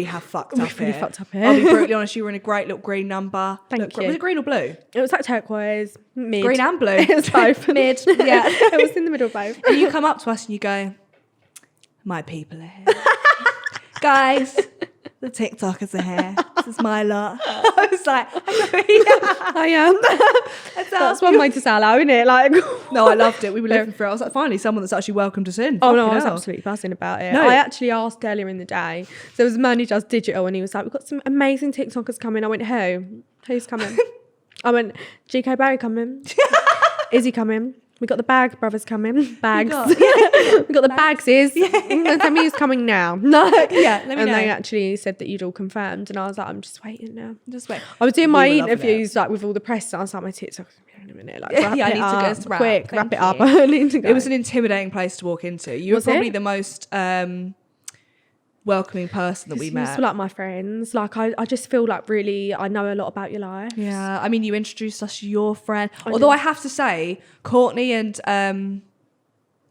Speaker 1: have fucked up
Speaker 2: really
Speaker 1: here.
Speaker 2: fucked up here.
Speaker 1: I'll be brutally honest, you were in a great little green number.
Speaker 2: Thank you.
Speaker 1: Was it green or blue?
Speaker 2: It was like turquoise, mid.
Speaker 1: Green and blue.
Speaker 2: It was both.
Speaker 1: Mid, yeah.
Speaker 2: It was in the middle of both.
Speaker 1: And you come up to us and you go, my people are here. Guys, the TikTokers are here. This is my lot. I was like,
Speaker 2: I am. That's one way to say hello, isn't it? Like,
Speaker 1: no, I loved it. We were living through it. I was like, finally, someone that's actually welcomed us in.
Speaker 2: oh no,
Speaker 1: Fucking
Speaker 2: I was
Speaker 1: hell.
Speaker 2: absolutely buzzing about it.
Speaker 1: No.
Speaker 2: I actually asked earlier in the day. There was a man who does digital, and he was like, "We've got some amazing TikTokers coming." I went, "Who? Who's coming?" I went, "GK Barry coming. Is he coming? We got the Bag Brothers coming. Bags. We got the Bagses. And tell me who's coming now." No.
Speaker 1: Yeah, let me
Speaker 2: and
Speaker 1: know.
Speaker 2: they actually said that you'd all confirmed, and I was like, "I'm just waiting now."
Speaker 1: Just wait.
Speaker 2: I was doing
Speaker 1: We
Speaker 2: my
Speaker 1: were loving
Speaker 2: interviews like with all the press, and I was like, "My TikTok's gonna be in a minute. Like, wrap
Speaker 1: Yeah, I
Speaker 2: it
Speaker 1: need to go
Speaker 2: up,
Speaker 1: to wrap.
Speaker 2: quick,
Speaker 1: Thank
Speaker 2: wrap it up.
Speaker 1: you.
Speaker 2: I need to go."
Speaker 1: It was an intimidating place to walk into. You
Speaker 2: Was
Speaker 1: were probably
Speaker 2: it?
Speaker 1: the most welcoming person that we
Speaker 2: You
Speaker 1: met.
Speaker 2: just feel like my friends. Like I just feel like really I know a lot about your life.
Speaker 1: Yeah, I mean, you introduced us to your friend. Although I have to say, Courtney and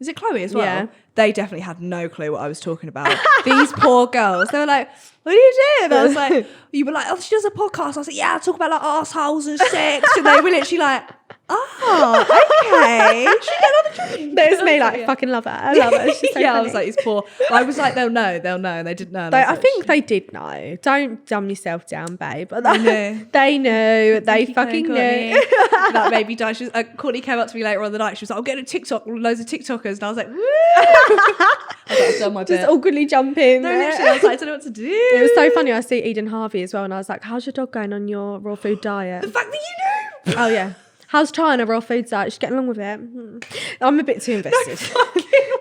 Speaker 1: Is it Chloe as well?
Speaker 2: Yeah.
Speaker 1: They definitely had no clue what I was talking about. These poor girls. They were like, what are you doing? I was like, you were like, oh, she does a podcast. I was like, yeah, I talk about like arseholes and sex. And they were literally like, oh, okay. Should we get another drink?
Speaker 2: There's me like, fucking love her. I love her. She's so
Speaker 1: yeah,
Speaker 2: funny.
Speaker 1: I was like, it's poor. I was like, they'll know. And they didn't know. And
Speaker 2: I think they did know. Don't dumb yourself down, babe. But
Speaker 1: They knew.
Speaker 2: They knew. They fucking knew.
Speaker 1: That baby died. Courtney came up to me later on the night. She was like, I'm getting a TikTok, loads of TikTokers. And I was like, woo. I was like, I've done my bit.
Speaker 2: Just awkwardly jumping.
Speaker 1: No, literally, I was like, I don't know what to do.
Speaker 2: It was so funny. I see Eden Harvey as well, and I was like, "How's your dog going on your raw food diet?"
Speaker 1: The fact that you knew.
Speaker 2: Oh yeah. How's trying a raw food diet? She's getting along with it. I'm a bit too invested.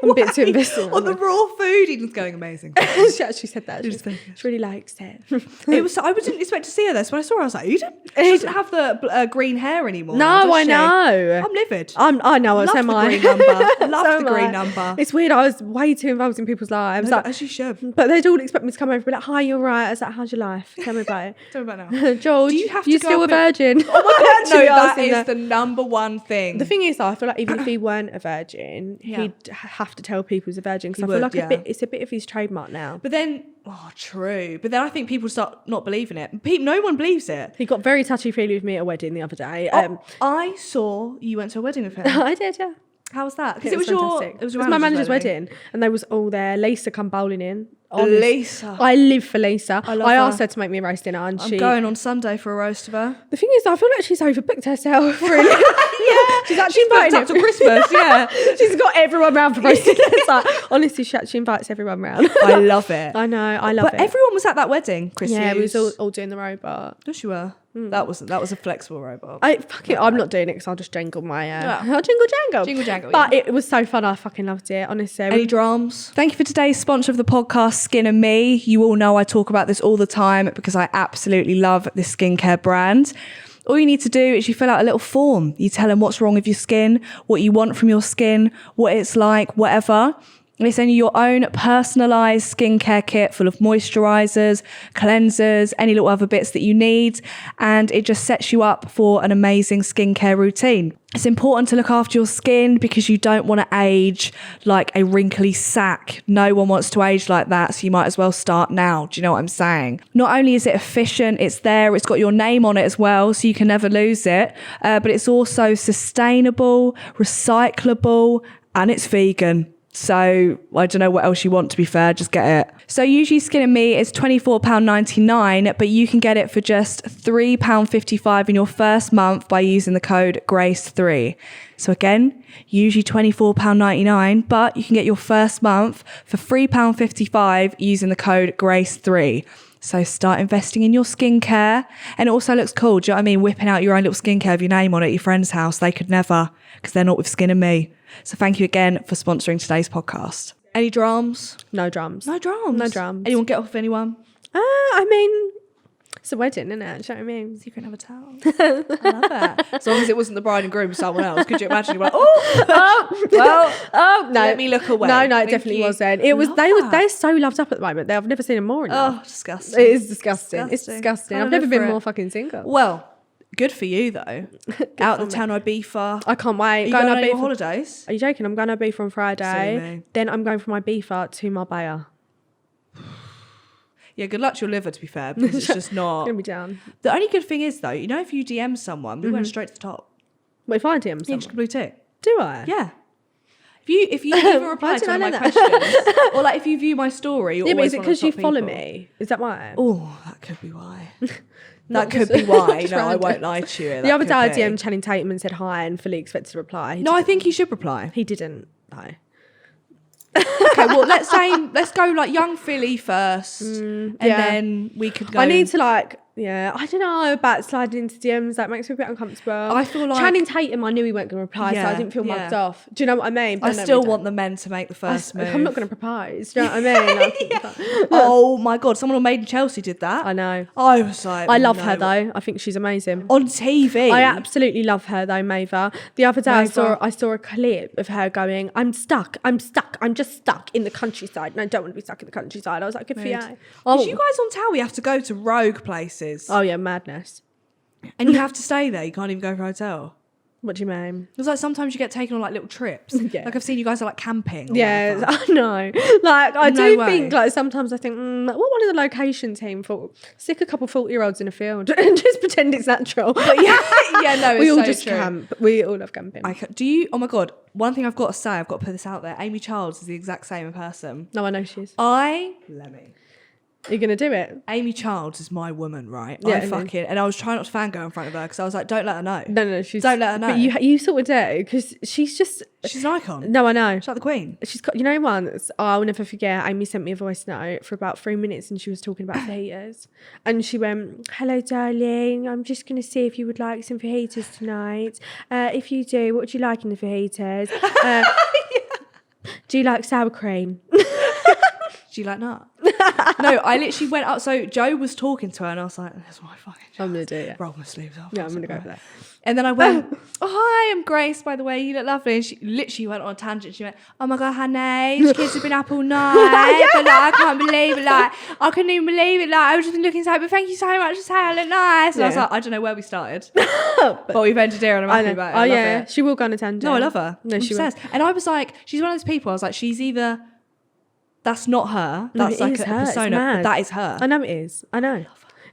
Speaker 2: I'm a bit too invested
Speaker 1: on the raw food. Eden's going amazing.
Speaker 2: She actually said that. She really likes it.
Speaker 1: It was. I didn't expect to see her there. So when I saw her, I was like, Eden. She doesn't have the green hair anymore.
Speaker 2: No,
Speaker 1: does
Speaker 2: I
Speaker 1: she?
Speaker 2: know.
Speaker 1: I'm livid.
Speaker 2: I know.
Speaker 1: Love
Speaker 2: So
Speaker 1: the
Speaker 2: am I.
Speaker 1: green number. Love
Speaker 2: So
Speaker 1: the
Speaker 2: am
Speaker 1: green
Speaker 2: I.
Speaker 1: number.
Speaker 2: It's weird. I was way too involved in people's lives.
Speaker 1: No,
Speaker 2: Like,
Speaker 1: as you should.
Speaker 2: but they'd all expect me to come over and be like, "Hi, you're right." I was like, "How's your life? Tell me about it."
Speaker 1: Tell me about now.
Speaker 2: George,
Speaker 1: Do you have to
Speaker 2: you
Speaker 1: go
Speaker 2: still a
Speaker 1: up and-
Speaker 2: virgin?
Speaker 1: Oh my god, no,
Speaker 2: Actually
Speaker 1: that
Speaker 2: asking
Speaker 1: is
Speaker 2: that.
Speaker 1: the number one thing.
Speaker 2: The thing is, though, I feel like even if he weren't a virgin,
Speaker 1: Yeah.
Speaker 2: he'd have to tell people he's a virgin because I
Speaker 1: He
Speaker 2: feel
Speaker 1: would,
Speaker 2: like
Speaker 1: yeah.
Speaker 2: it's a bit of his trademark now.
Speaker 1: But then, true. But then I think people start not believing it. No one believes it.
Speaker 2: He got very touchy-feely with me at a wedding the other day.
Speaker 1: I saw you went to a wedding with him.
Speaker 2: I did, yeah.
Speaker 1: How was that? Because
Speaker 2: It was fantastic.
Speaker 1: It was
Speaker 2: my manager's wedding, and they was all there. Lisa come bowling in. Honest.
Speaker 1: Lisa.
Speaker 2: I live for Lisa.
Speaker 1: I love
Speaker 2: I
Speaker 1: her.
Speaker 2: asked her to make me a roast dinner, and
Speaker 1: I'm going on Sunday for a roast of her.
Speaker 2: The thing is, I feel like she's overbooked herself. Really.
Speaker 1: Yeah,
Speaker 2: she's actually invited
Speaker 1: up to Christmas. Yeah,
Speaker 2: She's got everyone round for roast dinner. It's like, honestly, she actually invites everyone round.
Speaker 1: I love it.
Speaker 2: I know. I love
Speaker 1: But
Speaker 2: it.
Speaker 1: everyone was at that wedding. Chris
Speaker 2: Yeah, we
Speaker 1: Hughes.
Speaker 2: was all doing the robot.
Speaker 1: Yes, you were. That was a flexible robot.
Speaker 2: I'm not doing it because I'll just jangle my
Speaker 1: Yeah.
Speaker 2: I'll jingle jangle.
Speaker 1: Jingle jangle,
Speaker 2: But
Speaker 1: yeah.
Speaker 2: it was so fun. I fucking loved it. Honestly.
Speaker 1: Any drums? Thank you for today's sponsor of the podcast, Skin and Me. You all know I talk about this all the time because I absolutely love this skincare brand. All you need to do is you fill out a little form. You tell them what's wrong with your skin, what you want from your skin, what it's like, whatever. And they send you your own personalised skincare kit full of moisturisers, cleansers, any little other bits that you need. And it just sets you up for an amazing skincare routine. It's important to look after your skin because you don't want to age like a wrinkly sack. No one wants to age like that, so you might as well start now. Do you know what I'm saying? Not only is it efficient, it's there, it's got your name on it as well, so you can never lose it. But it's also sustainable, recyclable, and it's vegan. So I don't know what else you want, to be fair, just get it. So usually Skin and Me is £24.99, but you can get it for just £3.55 in your first month by using the code GRACE3. So again, usually £24.99, but you can get your first month for £3.55 using the code GRACE3. So start investing in your skincare. And it also looks cool, do you know what I mean? Whipping out your own little skincare with your name on it at your friend's house. They could never, because they're not with Skin and Me. So thank you again for sponsoring today's podcast. Any drums?
Speaker 2: No drums.
Speaker 1: No drums.
Speaker 2: No drums.
Speaker 1: Anyone get off with anyone?
Speaker 2: I mean, it's a wedding, isn't it? Do you know what I mean?
Speaker 1: So you can have a towel. I love it. As long as it wasn't the bride and groom, someone else. Could you imagine? You're like, no.
Speaker 2: No,
Speaker 1: Let me look away.
Speaker 2: No, it
Speaker 1: Thank
Speaker 2: definitely
Speaker 1: you.
Speaker 2: wasn't. It was.
Speaker 1: Love
Speaker 2: They're
Speaker 1: that.
Speaker 2: so loved up at the moment. I've never seen them more enough.
Speaker 1: Oh, disgusting.
Speaker 2: It is disgusting. It's
Speaker 1: Disgusting.
Speaker 2: disgusting.
Speaker 1: Can't
Speaker 2: I've never
Speaker 1: live
Speaker 2: been
Speaker 1: for
Speaker 2: more
Speaker 1: it.
Speaker 2: fucking single.
Speaker 1: Well, good for you though. Out
Speaker 2: for
Speaker 1: the town Ibiza.
Speaker 2: I can't wait.
Speaker 1: Are you
Speaker 2: Going
Speaker 1: going on
Speaker 2: to
Speaker 1: your
Speaker 2: Ibiza.
Speaker 1: holidays?
Speaker 2: Are you joking? I'm going to Ibiza on
Speaker 1: Silly
Speaker 2: Friday.
Speaker 1: me.
Speaker 2: Then I'm going from Ibiza to Marbella.
Speaker 1: Yeah, good luck to your liver, to be fair, because it's just
Speaker 2: I'm
Speaker 1: not.
Speaker 2: going to be down.
Speaker 1: The only good thing is, though, you know, if you DM someone, we went straight to the top.
Speaker 2: What if I DM
Speaker 1: You just
Speaker 2: someone?
Speaker 1: got a blue tick.
Speaker 2: Do I?
Speaker 1: Yeah. If you even reply to
Speaker 2: didn't
Speaker 1: one
Speaker 2: I
Speaker 1: of
Speaker 2: know
Speaker 1: my questions, or like if you view my story, you're
Speaker 2: Yeah, but
Speaker 1: always
Speaker 2: is it
Speaker 1: one of the
Speaker 2: because you
Speaker 1: top
Speaker 2: follow
Speaker 1: people.
Speaker 2: me? Is that why?
Speaker 1: Oh, that could be why.
Speaker 2: Not
Speaker 1: That could
Speaker 2: just-
Speaker 1: be why.
Speaker 2: just
Speaker 1: No, I
Speaker 2: random.
Speaker 1: won't lie to you.
Speaker 2: The
Speaker 1: that
Speaker 2: other day I
Speaker 1: could be.
Speaker 2: DM'd Channing Tatum and said hi and fully expected a reply.
Speaker 1: No, I think you should reply.
Speaker 2: he didn't though.
Speaker 1: Okay, well let's go like young Philly first, and
Speaker 2: yeah.
Speaker 1: then we could go.
Speaker 2: I need to I don't know about sliding into DMs. That makes me a bit uncomfortable.
Speaker 1: I feel like-
Speaker 2: Channing Tatum, I knew he weren't going to reply, so I
Speaker 1: Yeah,
Speaker 2: didn't feel mugged
Speaker 1: yeah.
Speaker 2: off. Do you know what I mean?
Speaker 1: I
Speaker 2: But no,
Speaker 1: still
Speaker 2: we don't.
Speaker 1: want the men to make the first move.
Speaker 2: I'm not going to propose. Do you know what I mean?
Speaker 1: Oh my god, someone on Made in Chelsea did that.
Speaker 2: I know.
Speaker 1: I was like,
Speaker 2: I love
Speaker 1: no.
Speaker 2: her though. I think she's amazing.
Speaker 1: On TV.
Speaker 2: I absolutely love her though, Maeva. The other day
Speaker 1: Maeva.
Speaker 2: I saw a clip of her going, I'm stuck, I'm just stuck in the countryside and I don't want to be stuck in the countryside. I was like, good for you.
Speaker 1: Because you guys on Towie have to go to rogue places.
Speaker 2: Oh yeah, madness.
Speaker 1: And you have to stay there. You can't even go for a hotel.
Speaker 2: What do you mean?
Speaker 1: It was like sometimes you get taken on like little trips.
Speaker 2: Yeah.
Speaker 1: Like I've seen you guys are like camping. Or
Speaker 2: Yeah,
Speaker 1: whatever.
Speaker 2: I know. Like I
Speaker 1: No
Speaker 2: do
Speaker 1: way.
Speaker 2: think like sometimes I think what one of the location team thought stick a couple 40-year-olds in a field and just pretend it's natural. But
Speaker 1: yeah, no, it's
Speaker 2: we all
Speaker 1: so
Speaker 2: just
Speaker 1: true.
Speaker 2: camp. We all love camping.
Speaker 1: Do you? Oh my god! One thing I've got to say, I've got to put this out there. Amy Childs is the exact same in person.
Speaker 2: No, I know she is.
Speaker 1: Lemmy.
Speaker 2: You're gonna do it?
Speaker 1: Amy Childs is my woman, right?
Speaker 2: Yeah,
Speaker 1: And I was trying not to fangirl in front of her because I was like, don't let her know.
Speaker 2: No, she's.
Speaker 1: Don't let her know.
Speaker 2: But you sort of do because she's just.
Speaker 1: She's an icon.
Speaker 2: No, I know.
Speaker 1: She's like the queen.
Speaker 2: She's got, you know, once I'll never forget. Amy sent me a voice note for about 3 minutes, and she was talking about fajitas, and she went, "Hello, darling. I'm just gonna see if you would like some fajitas tonight. If you do, what would you like in the fajitas? Do you like sour cream?
Speaker 1: Do you like nut?" No, I literally went up. So Joe was talking to her, and I was like, "That's my fucking job.
Speaker 2: I'm gonna do it.
Speaker 1: Roll my sleeves up."
Speaker 2: Yeah, I'm gonna go for that.
Speaker 1: And then I went, "Oh, hi, I'm Grace, by the way. You look lovely." And she literally went on a tangent. She went, "Oh my God, honey, these kids have been up all night. But like, I can't believe it. Like, I couldn't even believe it. Like, I was just been looking so, but thank you so much for saying I look nice." And I was
Speaker 2: Yeah.
Speaker 1: like, I don't know where we started. But we've ended here, and I'm happy about it.
Speaker 2: Oh
Speaker 1: I love
Speaker 2: yeah,
Speaker 1: it.
Speaker 2: she will go on a tangent.
Speaker 1: No, I love her.
Speaker 2: No, she will.
Speaker 1: says. And I was like, she's one of those people. I was like, she's either that's not her.
Speaker 2: No,
Speaker 1: That's
Speaker 2: it
Speaker 1: like
Speaker 2: is
Speaker 1: a
Speaker 2: her. It's
Speaker 1: persona.
Speaker 2: mad.
Speaker 1: But that is her.
Speaker 2: I know it is. I know.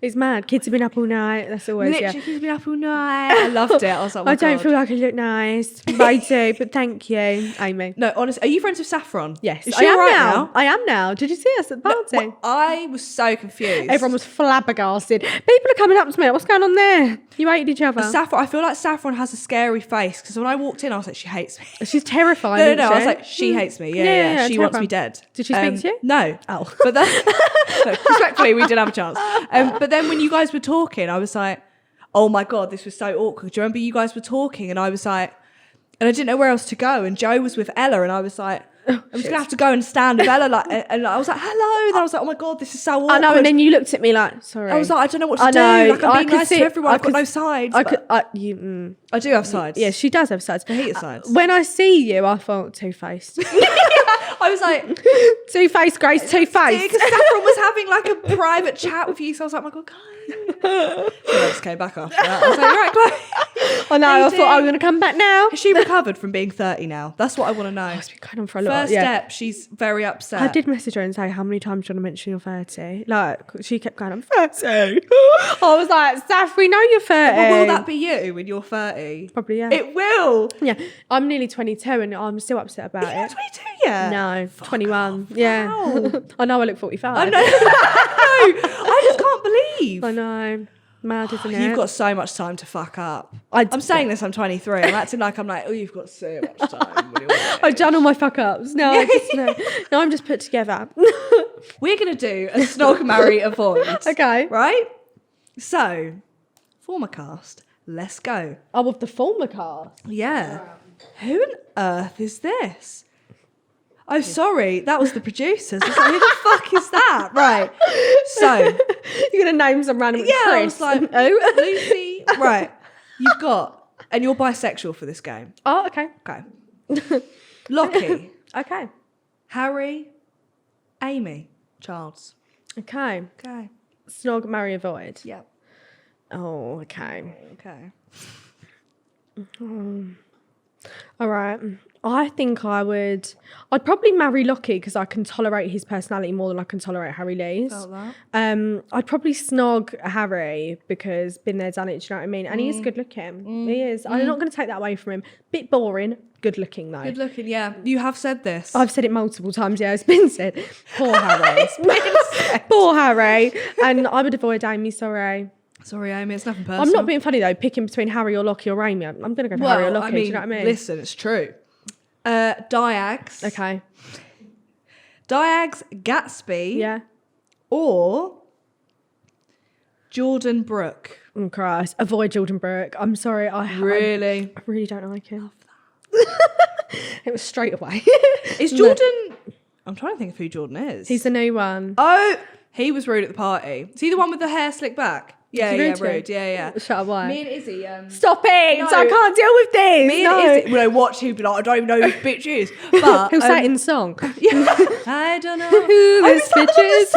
Speaker 2: It's mad. Kids have been up all night. That's always
Speaker 1: Literally, she's been up all night. I loved it. I was like, oh my
Speaker 2: I don't
Speaker 1: God.
Speaker 2: feel like I look nice. But I do, but thank you, Amy.
Speaker 1: No, honestly, are you friends with Saffron?
Speaker 2: Yes,
Speaker 1: Is
Speaker 2: I
Speaker 1: she
Speaker 2: am
Speaker 1: alright
Speaker 2: now. I am now. Did you see us at the party?
Speaker 1: Well, I was so confused.
Speaker 2: Everyone was flabbergasted. People are coming up to me. What's going on there? You hated each other.
Speaker 1: Saffron. I feel like Saffron has a scary face because when I walked in, I was like, she hates me.
Speaker 2: She's terrifying.
Speaker 1: No.
Speaker 2: isn't
Speaker 1: I was
Speaker 2: she?
Speaker 1: like, she hates me. Yeah.
Speaker 2: Yeah,
Speaker 1: She wants me
Speaker 2: terrifying.
Speaker 1: dead.
Speaker 2: Did she speak to you?
Speaker 1: No.
Speaker 2: Oh.
Speaker 1: But then, no, respectfully, we did have a chance. But then when you guys were talking, I was like, oh my God, this was so awkward. Do you remember you guys were talking and I was like, and I didn't know where else to go. And Joe was with Ella and I was like, I'm just going to have to go and stand with Ella. Like, and I was like, hello. And I was like, oh my God, this is so awkward.
Speaker 2: I know, and then you looked at me like, sorry.
Speaker 1: I was like, I don't know what to
Speaker 2: I
Speaker 1: do.
Speaker 2: know.
Speaker 1: Like, I'm
Speaker 2: I
Speaker 1: being
Speaker 2: could
Speaker 1: nice
Speaker 2: see-
Speaker 1: to everyone.
Speaker 2: I
Speaker 1: I've got
Speaker 2: could-
Speaker 1: no sides.
Speaker 2: I
Speaker 1: but
Speaker 2: could.
Speaker 1: I do have sides.
Speaker 2: Yeah, she does have sides.
Speaker 1: I hate your sides.
Speaker 2: When I see you, I thought two-faced.
Speaker 1: I was like,
Speaker 2: Two-faced, Grace, two-faced.
Speaker 1: because Saffron was having like a private chat with you. So I was like, oh my God, guys. I just came back after that. I was like, you're right, Chloe.
Speaker 2: I know,
Speaker 1: How you
Speaker 2: I thought I was
Speaker 1: doing?
Speaker 2: going to come back now.
Speaker 1: Has she recovered from being 30 now? That's what I want to know.
Speaker 2: It's been going on for a lot.
Speaker 1: First
Speaker 2: yeah.
Speaker 1: step, she's very upset.
Speaker 2: I did message her and say, how many times do you want to mention you're 30? Like, she kept going, I'm 30. I was like, Saf, we know you're 30.
Speaker 1: But will that be you when you're 30?
Speaker 2: Probably, yeah.
Speaker 1: It will.
Speaker 2: Yeah. I'm nearly 22 and I'm still upset about
Speaker 1: You're
Speaker 2: it.
Speaker 1: 22 yet?
Speaker 2: No, 21. Yeah.
Speaker 1: Wow.
Speaker 2: I know I look 45.
Speaker 1: I know. I just can't believe.
Speaker 2: I know. Mad, isn't it?
Speaker 1: You've got so much time to fuck up.
Speaker 2: I'm
Speaker 1: I'm saying this, I'm 23. I'm acting like I'm like, oh, you've got so much time. What do you want?
Speaker 2: I've done all my fuck ups. No, no, I'm just put together.
Speaker 1: We're going to do a snog, marry, avoid.
Speaker 2: Okay.
Speaker 1: Right? So, former cast, let's go.
Speaker 2: Oh, with the former cast.
Speaker 1: Yeah. Who on earth is this? Oh, sorry. That was the producers. I was like, who the fuck is that? Right. So,
Speaker 2: You're going to name some random
Speaker 1: yeah, I
Speaker 2: Chris.
Speaker 1: was like, oh, Lucy. Right. You've got, and you're bisexual for this game.
Speaker 2: Oh, okay.
Speaker 1: Okay. Lockie,
Speaker 2: Okay.
Speaker 1: Harry, Amy, Charles.
Speaker 2: Okay.
Speaker 1: Okay.
Speaker 2: Snog, marry, avoid.
Speaker 1: Yep.
Speaker 2: Oh, okay.
Speaker 1: Okay.
Speaker 2: All right. I think I'd probably marry Lockie because I can tolerate his personality more than I can tolerate Harry Lee's.
Speaker 1: Felt that.
Speaker 2: I'd probably snog Harry because been there, done it, do you know what I mean? And he is good looking. He is. I'm not going to take that away from him. Bit boring, good looking though.
Speaker 1: Good looking, yeah. You have said this.
Speaker 2: I've said it multiple times, yeah, it's been said. Poor Harry. Poor Harry. And I would avoid Amy, sorry.
Speaker 1: Sorry, Amy, it's nothing personal.
Speaker 2: I'm not being funny though, picking between Harry or Lockie or Amy. I'm going to go for Harry or Lockie, do you know what I mean?
Speaker 1: Listen, it's true. Diags.
Speaker 2: Okay.
Speaker 1: Diags, Gatsby.
Speaker 2: Yeah.
Speaker 1: Or Jordan Brooke.
Speaker 2: Oh, Christ. Avoid Jordan Brooke. I'm sorry. I
Speaker 1: Really?
Speaker 2: really don't like him. It was straight away.
Speaker 1: Is Jordan... I'm trying to think of who Jordan is.
Speaker 2: He's the new one.
Speaker 1: Oh, he was rude at the party. Is he the one with the hair slicked back? Yeah,
Speaker 2: he
Speaker 1: yeah,
Speaker 2: rude to you?
Speaker 1: rude. Yeah.
Speaker 2: Shut up, why?
Speaker 1: Me and Izzy...
Speaker 2: Stop it!
Speaker 1: No.
Speaker 2: I can't deal with this!
Speaker 1: Me and Izzy... Well, watch, he'd be like, I don't even know who this bitch is. But...
Speaker 2: He'll say it in the song.
Speaker 1: Yeah. I don't know
Speaker 2: Who this bitch is?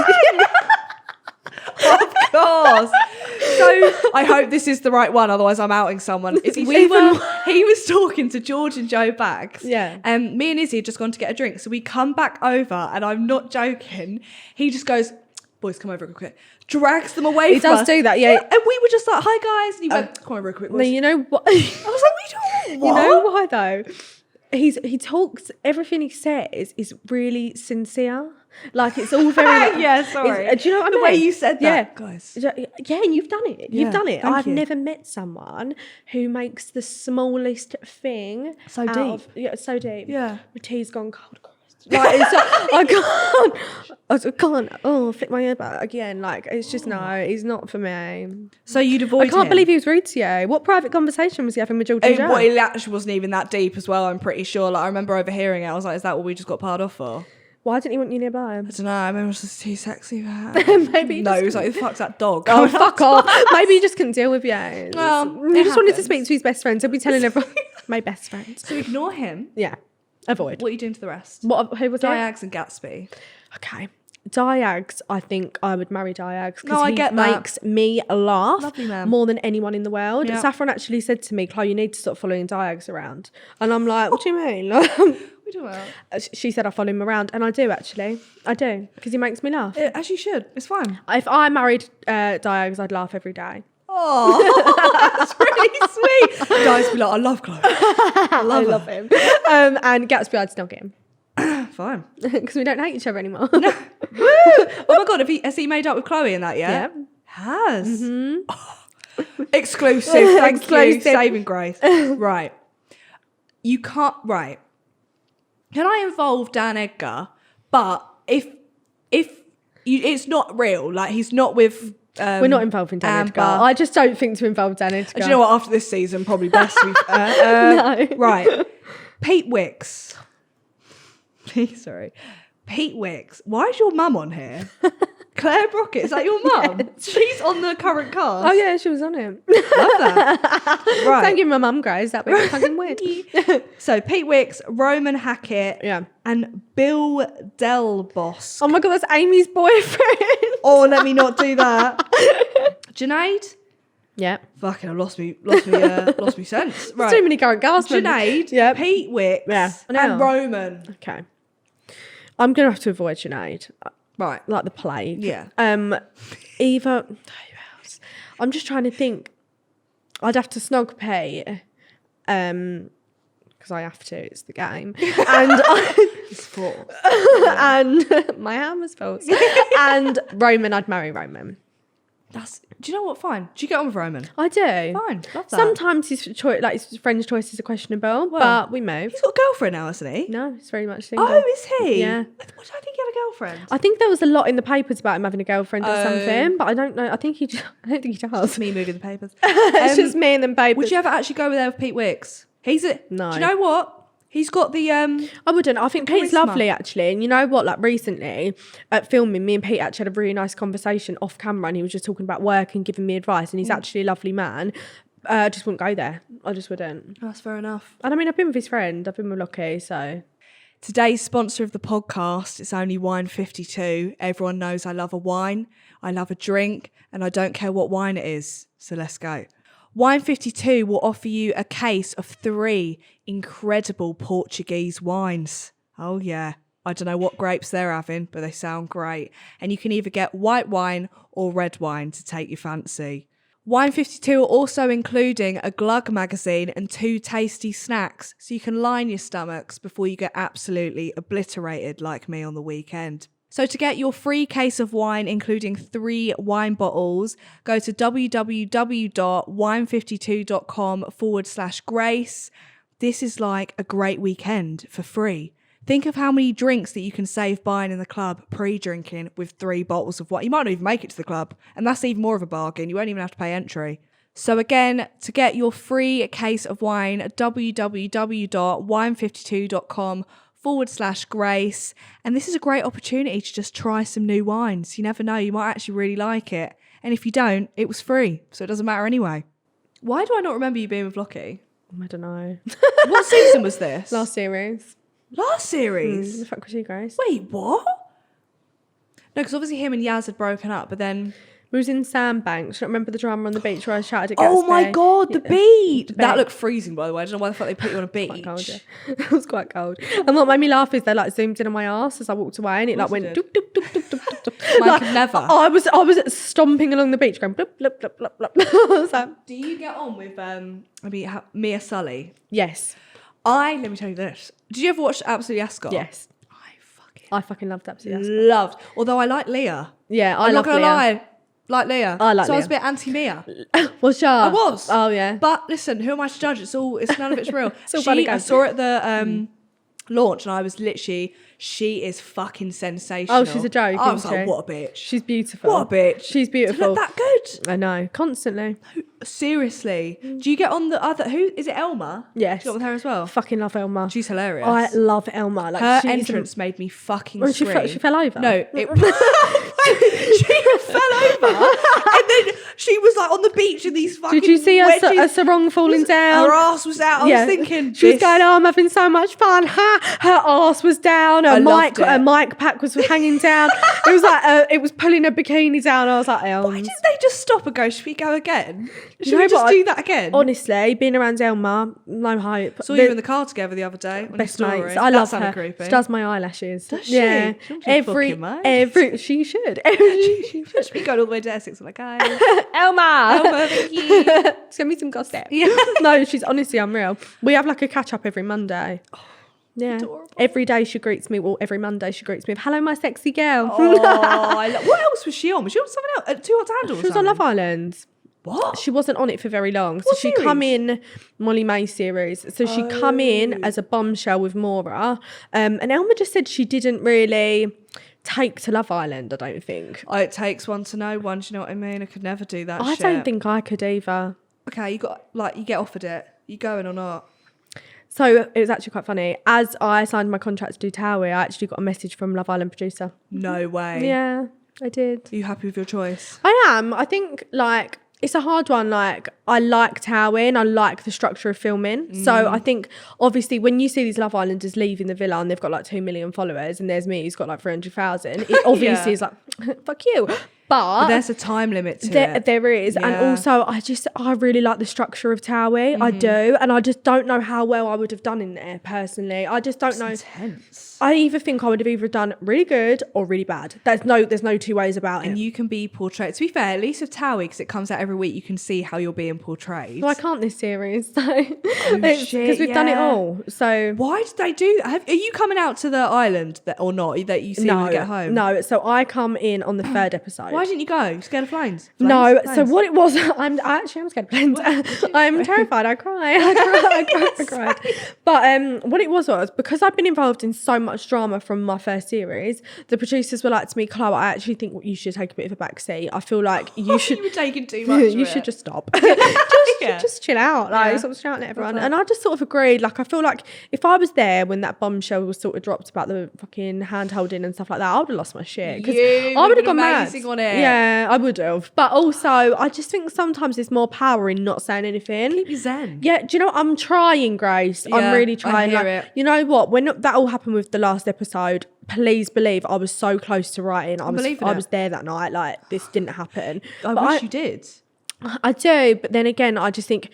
Speaker 1: Of course. So I hope this is the right one, otherwise I'm outing someone. He was talking to George and Joe Bags.
Speaker 2: Yeah.
Speaker 1: And me and Izzy had just gone to get a drink. So we come back over, and I'm not joking. He just goes, boys, come over real quick. Drags them away from us.
Speaker 2: He does do that, yeah.
Speaker 1: And we were just like, hi guys. And he went, come over real quick, boys.
Speaker 2: No, you know what?
Speaker 1: I was like, we don't. What?
Speaker 2: You know why though? He talks, everything he says is really sincere. Like it's all very
Speaker 1: yeah, sorry.
Speaker 2: Do you know what I mean?
Speaker 1: The way you said that, guys.
Speaker 2: Yeah, and you've done it. You've done it.
Speaker 1: Thank
Speaker 2: I've
Speaker 1: you.
Speaker 2: never met someone who makes the smallest thing
Speaker 1: So deep.
Speaker 2: So deep.
Speaker 1: Yeah.
Speaker 2: My tea's gone cold. Like I can't. Oh, flip my ear back again. Like it's just no. He's not for me.
Speaker 1: So you'd avoid
Speaker 2: I can't
Speaker 1: him?
Speaker 2: believe he was rude to you. What private conversation was he having with George and Joe?
Speaker 1: Well, it actually wasn't even that deep as well, I'm pretty sure. Like I remember overhearing it. I was like, is that what we just got parred off for?
Speaker 2: Why didn't he want you nearby?
Speaker 1: I don't know. I remember it was just too sexy for her.
Speaker 2: Maybe
Speaker 1: No, he was like, who the fuck's that dog?
Speaker 2: Oh, fuck off. Maybe he just couldn't deal with you.
Speaker 1: Well,
Speaker 2: he
Speaker 1: it
Speaker 2: just wanted to
Speaker 1: happens.
Speaker 2: speak to his best friends. He'll be telling everyone, my best friend.
Speaker 1: So ignore him.
Speaker 2: Yeah. Avoid.
Speaker 1: What are you doing to the rest?
Speaker 2: Who was it?
Speaker 1: Diags and Gatsby.
Speaker 2: Okay. Diags, I think I would marry Diags
Speaker 1: No, I
Speaker 2: he
Speaker 1: get that.
Speaker 2: makes me laugh
Speaker 1: Lovely man.
Speaker 2: more than anyone in the world.
Speaker 1: Yeah.
Speaker 2: Saffron actually said to me, Chloe, you need to stop following Diags around. And I'm like, what do you mean?
Speaker 1: We do well.
Speaker 2: She said I follow him around, and I do actually. I do, because he makes me laugh.
Speaker 1: As you should. It's fine.
Speaker 2: If I married Diags, I'd laugh every day.
Speaker 1: Oh, that's really sweet. Guys be like, I love Chloe. I love
Speaker 2: him. And Gatsby, I'd snog him.
Speaker 1: Fine.
Speaker 2: Because we don't hate each other anymore.
Speaker 1: Oh my God, has he made up with Chloe in that yet?
Speaker 2: Yeah.
Speaker 1: Has.
Speaker 2: Mm-hmm.
Speaker 1: Exclusive. Thank you.
Speaker 2: Exclusive.
Speaker 1: Saving grace. Right. You can't. Right. Can I involve Dan Edgar? But if it's not real, like he's not with.
Speaker 2: We're not involving Dan Edgar.
Speaker 1: Amber.
Speaker 2: I just don't think to involve Dan Edgar.
Speaker 1: Do you know what? After this season, probably best. To be fair.
Speaker 2: No.
Speaker 1: Right. Pete Wicks. Sorry. Pete Wicks. Why is your mum on here? Chloe Brockett, is that your mum?
Speaker 2: Yes.
Speaker 1: She's on the current cast.
Speaker 2: Oh yeah, she was on it.
Speaker 1: Love that. Right.
Speaker 2: Thank you, my mum, guys. That'd be fucking weird.
Speaker 1: So Pete Wicks, Roman Hackett,
Speaker 2: Yeah.
Speaker 1: and Bill Delbos.
Speaker 2: Oh my god, that's Amy's boyfriend.
Speaker 1: Oh, let me not do that. Junaid.
Speaker 2: Yeah.
Speaker 1: Fucking, I lost me sense. Right.
Speaker 2: Too many current cast members.
Speaker 1: Junaid,
Speaker 2: Yeah.
Speaker 1: Pete Wicks,
Speaker 2: Yeah, I know.
Speaker 1: and Roman.
Speaker 2: Okay. I'm gonna have to avoid Junaid,
Speaker 1: Right.
Speaker 2: like the plague.
Speaker 1: Yeah.
Speaker 2: Either. Who else? I'm just trying to think. I'd have to snog Pete. Because I have to. It's the game. And
Speaker 1: It's four.
Speaker 2: and my hammer's false. And Roman, I'd marry Roman.
Speaker 1: Do you know what? Fine. Do you get on with Roman?
Speaker 2: I do.
Speaker 1: Fine. Love that.
Speaker 2: Sometimes his friend's choices are questionable, but we move.
Speaker 1: He's got a girlfriend now, hasn't he?
Speaker 2: No, it's very much single.
Speaker 1: Oh, is he?
Speaker 2: Yeah.
Speaker 1: I think he had a girlfriend.
Speaker 2: I think there was a lot in the papers about him having a girlfriend or
Speaker 1: Oh.
Speaker 2: something, but I don't know. I don't think he does.
Speaker 1: Me moving the papers.
Speaker 2: It's just me and them papers.
Speaker 1: Would you ever actually go there with Pete Wicks?
Speaker 2: No.
Speaker 1: Do you know what? He's got the
Speaker 2: I wouldn't. I think Pete's
Speaker 1: charisma.
Speaker 2: lovely, actually. And you know what? Like recently at filming, me and Pete actually had a really nice conversation off camera, and he was just talking about work and giving me advice. And he's actually a lovely man. I just wouldn't go there. I just wouldn't.
Speaker 1: That's fair enough.
Speaker 2: And I mean, I've been with his friend. I've been with Lockie, so.
Speaker 1: Today's sponsor of the podcast is only Wine52. Everyone knows I love a wine, I love a drink, and I don't care what wine it is. So let's go. Wine52 will offer you a case of 3 incredible Portuguese wines. Oh yeah, I don't know what grapes they're having, but they sound great. And you can either get white wine or red wine to take your fancy. Wine52 are also including a Glug magazine and 2 tasty snacks, so you can line your stomachs before you get absolutely obliterated like me on the weekend. So to get your free case of wine, including 3 wine bottles, go to www.wine52.com/grace. This is like a great weekend for free. Think of how many drinks that you can save buying in the club pre-drinking with 3 bottles of wine. You might not even make it to the club, and that's even more of a bargain. You won't even have to pay entry. So again, to get your free case of wine, www.wine52.com/grace. And this is a great opportunity to just try some new wines. You never know, you might actually really like it. And if you don't, it was free, so it doesn't matter anyway. Why do I not remember you being with Lockie?
Speaker 2: I don't know.
Speaker 1: What season was this?
Speaker 2: Last series.
Speaker 1: Last series?
Speaker 2: The fuck was you, Grace?
Speaker 1: Wait, what? No, because obviously him and Yaz had broken up, but then...
Speaker 2: We was in Sandbanks. I remember the drama on the beach where I shouted at Gatsby.
Speaker 1: Oh my God, the beach. That looked freezing, by the way. I don't know why the fuck they put you on a beach.
Speaker 2: Quite cold, yeah. It was quite cold. And what made me laugh is they like zoomed in on my ass as I walked away, and it like went doop doop doop doop doop doop doop.
Speaker 1: Mine
Speaker 2: Like,
Speaker 1: could never.
Speaker 2: I was stomping along the beach going bloop bloop bloop bloop bloop. I was like,
Speaker 1: Do you get on with Mia Sully?
Speaker 2: yes,
Speaker 1: Let me tell you this. Did you ever watch Absolutely Ascot?
Speaker 2: yes. I fucking loved Absolutely.
Speaker 1: Loved. Although I like Leah.
Speaker 2: Yeah,
Speaker 1: I'm not
Speaker 2: love
Speaker 1: gonna
Speaker 2: Leah.
Speaker 1: lie. Like Leah.
Speaker 2: I like
Speaker 1: so I was
Speaker 2: Leah.
Speaker 1: a bit anti-Mia.
Speaker 2: Was sure. I
Speaker 1: was.
Speaker 2: Oh yeah.
Speaker 1: But listen, who am I to judge? It's none of it's real.
Speaker 2: all fun and
Speaker 1: I
Speaker 2: games.
Speaker 1: saw her at the launch and I was literally, she is fucking sensational.
Speaker 2: Oh, she's a joke,
Speaker 1: I was
Speaker 2: isn't
Speaker 1: like,
Speaker 2: she?
Speaker 1: what a bitch.
Speaker 2: She's beautiful.
Speaker 1: What a bitch.
Speaker 2: She's
Speaker 1: To
Speaker 2: beautiful.
Speaker 1: look that good.
Speaker 2: I know. Constantly.
Speaker 1: Seriously. Do you get on the other, who, is it Elma?
Speaker 2: Yes.
Speaker 1: Do you get on with her as well?
Speaker 2: Fucking love Elma.
Speaker 1: She's hilarious.
Speaker 2: I love Elma. Like
Speaker 1: Her
Speaker 2: she's
Speaker 1: entrance made me fucking
Speaker 2: When she
Speaker 1: scream.
Speaker 2: she fell over.
Speaker 1: No, she fell over, and then she was like on the beach in these fucking.
Speaker 2: Did you see
Speaker 1: wedges.
Speaker 2: a sarong falling down?
Speaker 1: Her ass was out. I was thinking
Speaker 2: she was going, "Oh, I'm having so much fun." Ha! Her ass was down.
Speaker 1: I loved it.
Speaker 2: Her mic pack was hanging down. It was like it was pulling her bikini down. I was like,
Speaker 1: Why didn't they just stop and go, should we go again? Should
Speaker 2: know
Speaker 1: we just
Speaker 2: what?
Speaker 1: do that again?
Speaker 2: Honestly, being around Elma, no hope.
Speaker 1: Saw you in the car together the other day. On
Speaker 2: Best
Speaker 1: your story.
Speaker 2: mates. I
Speaker 1: That
Speaker 2: love
Speaker 1: sounded
Speaker 2: her.
Speaker 1: creepy.
Speaker 2: She does my eyelashes.
Speaker 1: Does she?
Speaker 2: Yeah.
Speaker 1: She must be fucking mad.
Speaker 2: She should.
Speaker 1: She should be going all the way to Essex. I'm like, guys.
Speaker 2: Elma.
Speaker 1: Elma, thank you.
Speaker 2: Send me some gossip.
Speaker 1: Yeah.
Speaker 2: No, she's honestly unreal. We have like a catch up every Monday. Yeah.
Speaker 1: Adorable.
Speaker 2: Every day she greets me. Well, every Monday she greets me with, "Hello, my sexy girl."
Speaker 1: What else was she on? Was she on something else? Too Hot to Handle?
Speaker 2: She was on Love Island.
Speaker 1: What?
Speaker 2: She wasn't on it for very long. So
Speaker 1: What
Speaker 2: she
Speaker 1: series?
Speaker 2: come in Molly May series. So she come in as a bombshell with Maura. And Elma just said she didn't really take to Love Island, I don't think.
Speaker 1: It takes one to know one. Do you know what I mean? I could never do that.
Speaker 2: I
Speaker 1: shit.
Speaker 2: don't think I could either.
Speaker 1: Okay, you get offered it. You going or not?
Speaker 2: So it was actually quite funny. As I signed my contract to do Towie, I actually got a message from Love Island producer.
Speaker 1: No way.
Speaker 2: Yeah, I did.
Speaker 1: Are you happy with your choice?
Speaker 2: I am. I think like it's a hard one. Like I like Towie and I like the structure of filming. So I think obviously when you see these Love Islanders leaving the villa and they've got like 2 million followers and there's me who's got like 300,000, it obviously
Speaker 1: Yeah.
Speaker 2: is like fuck you. But
Speaker 1: There's a time limit to it.
Speaker 2: there is. And
Speaker 1: Yeah.
Speaker 2: also I really like the structure of Towie. I do. And I just don't know how well I would have done in there personally. I just don't know.
Speaker 1: Intense.
Speaker 2: I either think I would have either done really good or really bad. There's no two ways about
Speaker 1: And
Speaker 2: it.
Speaker 1: you can be portrayed. To be fair, at least with Towie, because it comes out every week, you can see how you're being portrayed.
Speaker 2: So I can't this series. So
Speaker 1: shit,
Speaker 2: because we've done it
Speaker 1: yeah.
Speaker 2: all. So
Speaker 1: Why did they do that? Are you coming out to the island or not? That you see when you get home?
Speaker 2: No, so I come in on the third episode.
Speaker 1: Why didn't you go? Scared of flames?
Speaker 2: No, so
Speaker 1: Flames?
Speaker 2: what it was, I actually am scared of planes. I'm terrified. I cry. I cried. But what it was because I've been involved in so much drama from my first series, the producers were like to me, "Chloe, I actually think you should take a bit of a back seat. I feel like you should."
Speaker 1: You were taking too much.
Speaker 2: You
Speaker 1: of
Speaker 2: should
Speaker 1: it.
Speaker 2: just stop.
Speaker 1: Yeah.
Speaker 2: Just chill out. Like,
Speaker 1: Yeah.
Speaker 2: stop shouting at everyone.
Speaker 1: Love that.
Speaker 2: And I just sort of agreed. Like, I feel like if I was there when that bombshell was sort of dropped about the fucking hand holding and stuff like that, I would have lost my shit. Because
Speaker 1: You
Speaker 2: I would have
Speaker 1: would've
Speaker 2: gone
Speaker 1: been
Speaker 2: mad.
Speaker 1: amazing on it.
Speaker 2: Yeah, I would have. But also, I just think sometimes there's more power in not saying anything.
Speaker 1: Keep you zen.
Speaker 2: Yeah, do you know what? I'm trying, Grace. I'm
Speaker 1: Yeah,
Speaker 2: really
Speaker 1: I
Speaker 2: trying.
Speaker 1: hear
Speaker 2: Like,
Speaker 1: it.
Speaker 2: you know what? When that all happened with the last episode, please believe I was so close to writing. I
Speaker 1: believing it.
Speaker 2: was there that night. Like, this didn't happen.
Speaker 1: I
Speaker 2: But
Speaker 1: wish you did.
Speaker 2: I do, but then again, I just think,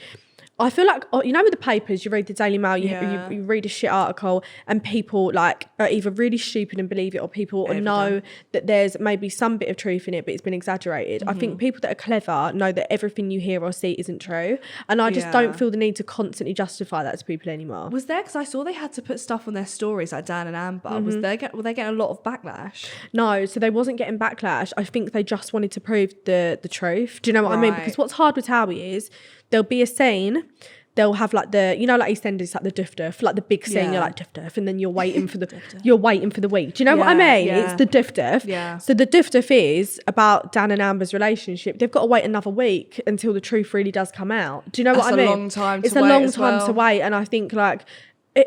Speaker 2: I feel like, you know, with the papers, you read the Daily Mail,
Speaker 1: Yeah.
Speaker 2: you read a shit article, and people like are either really stupid and believe it, or people
Speaker 1: Evident.
Speaker 2: know that there's maybe some bit of truth in it, but it's been exaggerated. I think people that are clever know that everything you hear or see isn't true, and I just
Speaker 1: Yeah.
Speaker 2: don't feel the need to constantly justify that to people anymore.
Speaker 1: Was there, because I saw they had to put stuff on their stories like Dan and Amber. Were they getting a lot of backlash?
Speaker 2: No, so they wasn't getting backlash. I think they just wanted to prove the truth. Do you know what I mean?
Speaker 1: Right.
Speaker 2: Because what's hard with Towie is there'll be a scene, they'll have like the, you know, like EastEnders, like the duff, like the big scene,
Speaker 1: Yeah.
Speaker 2: you're like duff, and then you're waiting for the week. Do you know what I
Speaker 1: Yeah,
Speaker 2: mean?
Speaker 1: yeah.
Speaker 2: It's the duff.
Speaker 1: Yeah.
Speaker 2: So the duff is about Dan and Amber's relationship. They've got to wait another week until the truth really does come out. Do you know what I
Speaker 1: That's a
Speaker 2: mean?
Speaker 1: long time to
Speaker 2: It's a
Speaker 1: wait
Speaker 2: long
Speaker 1: as
Speaker 2: time
Speaker 1: well.
Speaker 2: to wait, and I think like.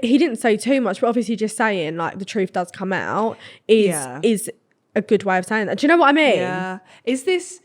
Speaker 2: He didn't say too much, but obviously just saying like the truth does come out is a good way of saying that. Do you know what I mean?
Speaker 1: Yeah. Is this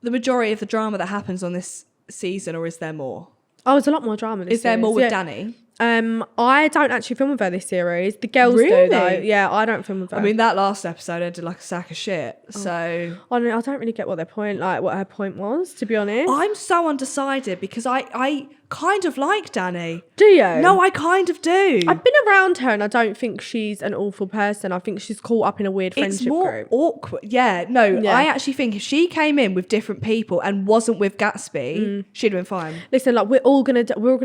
Speaker 1: the majority of the drama that happens on this season, or is there more?
Speaker 2: Oh, there's a lot more drama. This
Speaker 1: Is there more
Speaker 2: series.
Speaker 1: with
Speaker 2: Yeah.
Speaker 1: Danny?
Speaker 2: I don't actually film with her this series. The girls do
Speaker 1: Really?
Speaker 2: though. Yeah, I don't film with her.
Speaker 1: I mean, that last episode ended like a sack of shit. So
Speaker 2: I don't really get what her point was, to be honest.
Speaker 1: I'm so undecided because I kind of like Danny.
Speaker 2: Do you?
Speaker 1: No, I kind of do.
Speaker 2: I've been around her and I don't think she's an awful person. I think she's caught up in a weird friendship
Speaker 1: It's more
Speaker 2: group.
Speaker 1: awkward. Yeah, no,
Speaker 2: Yeah.
Speaker 1: I actually think if she came in with different people and wasn't with Gatsby, she'd have been fine.
Speaker 2: Listen, like we're all gonna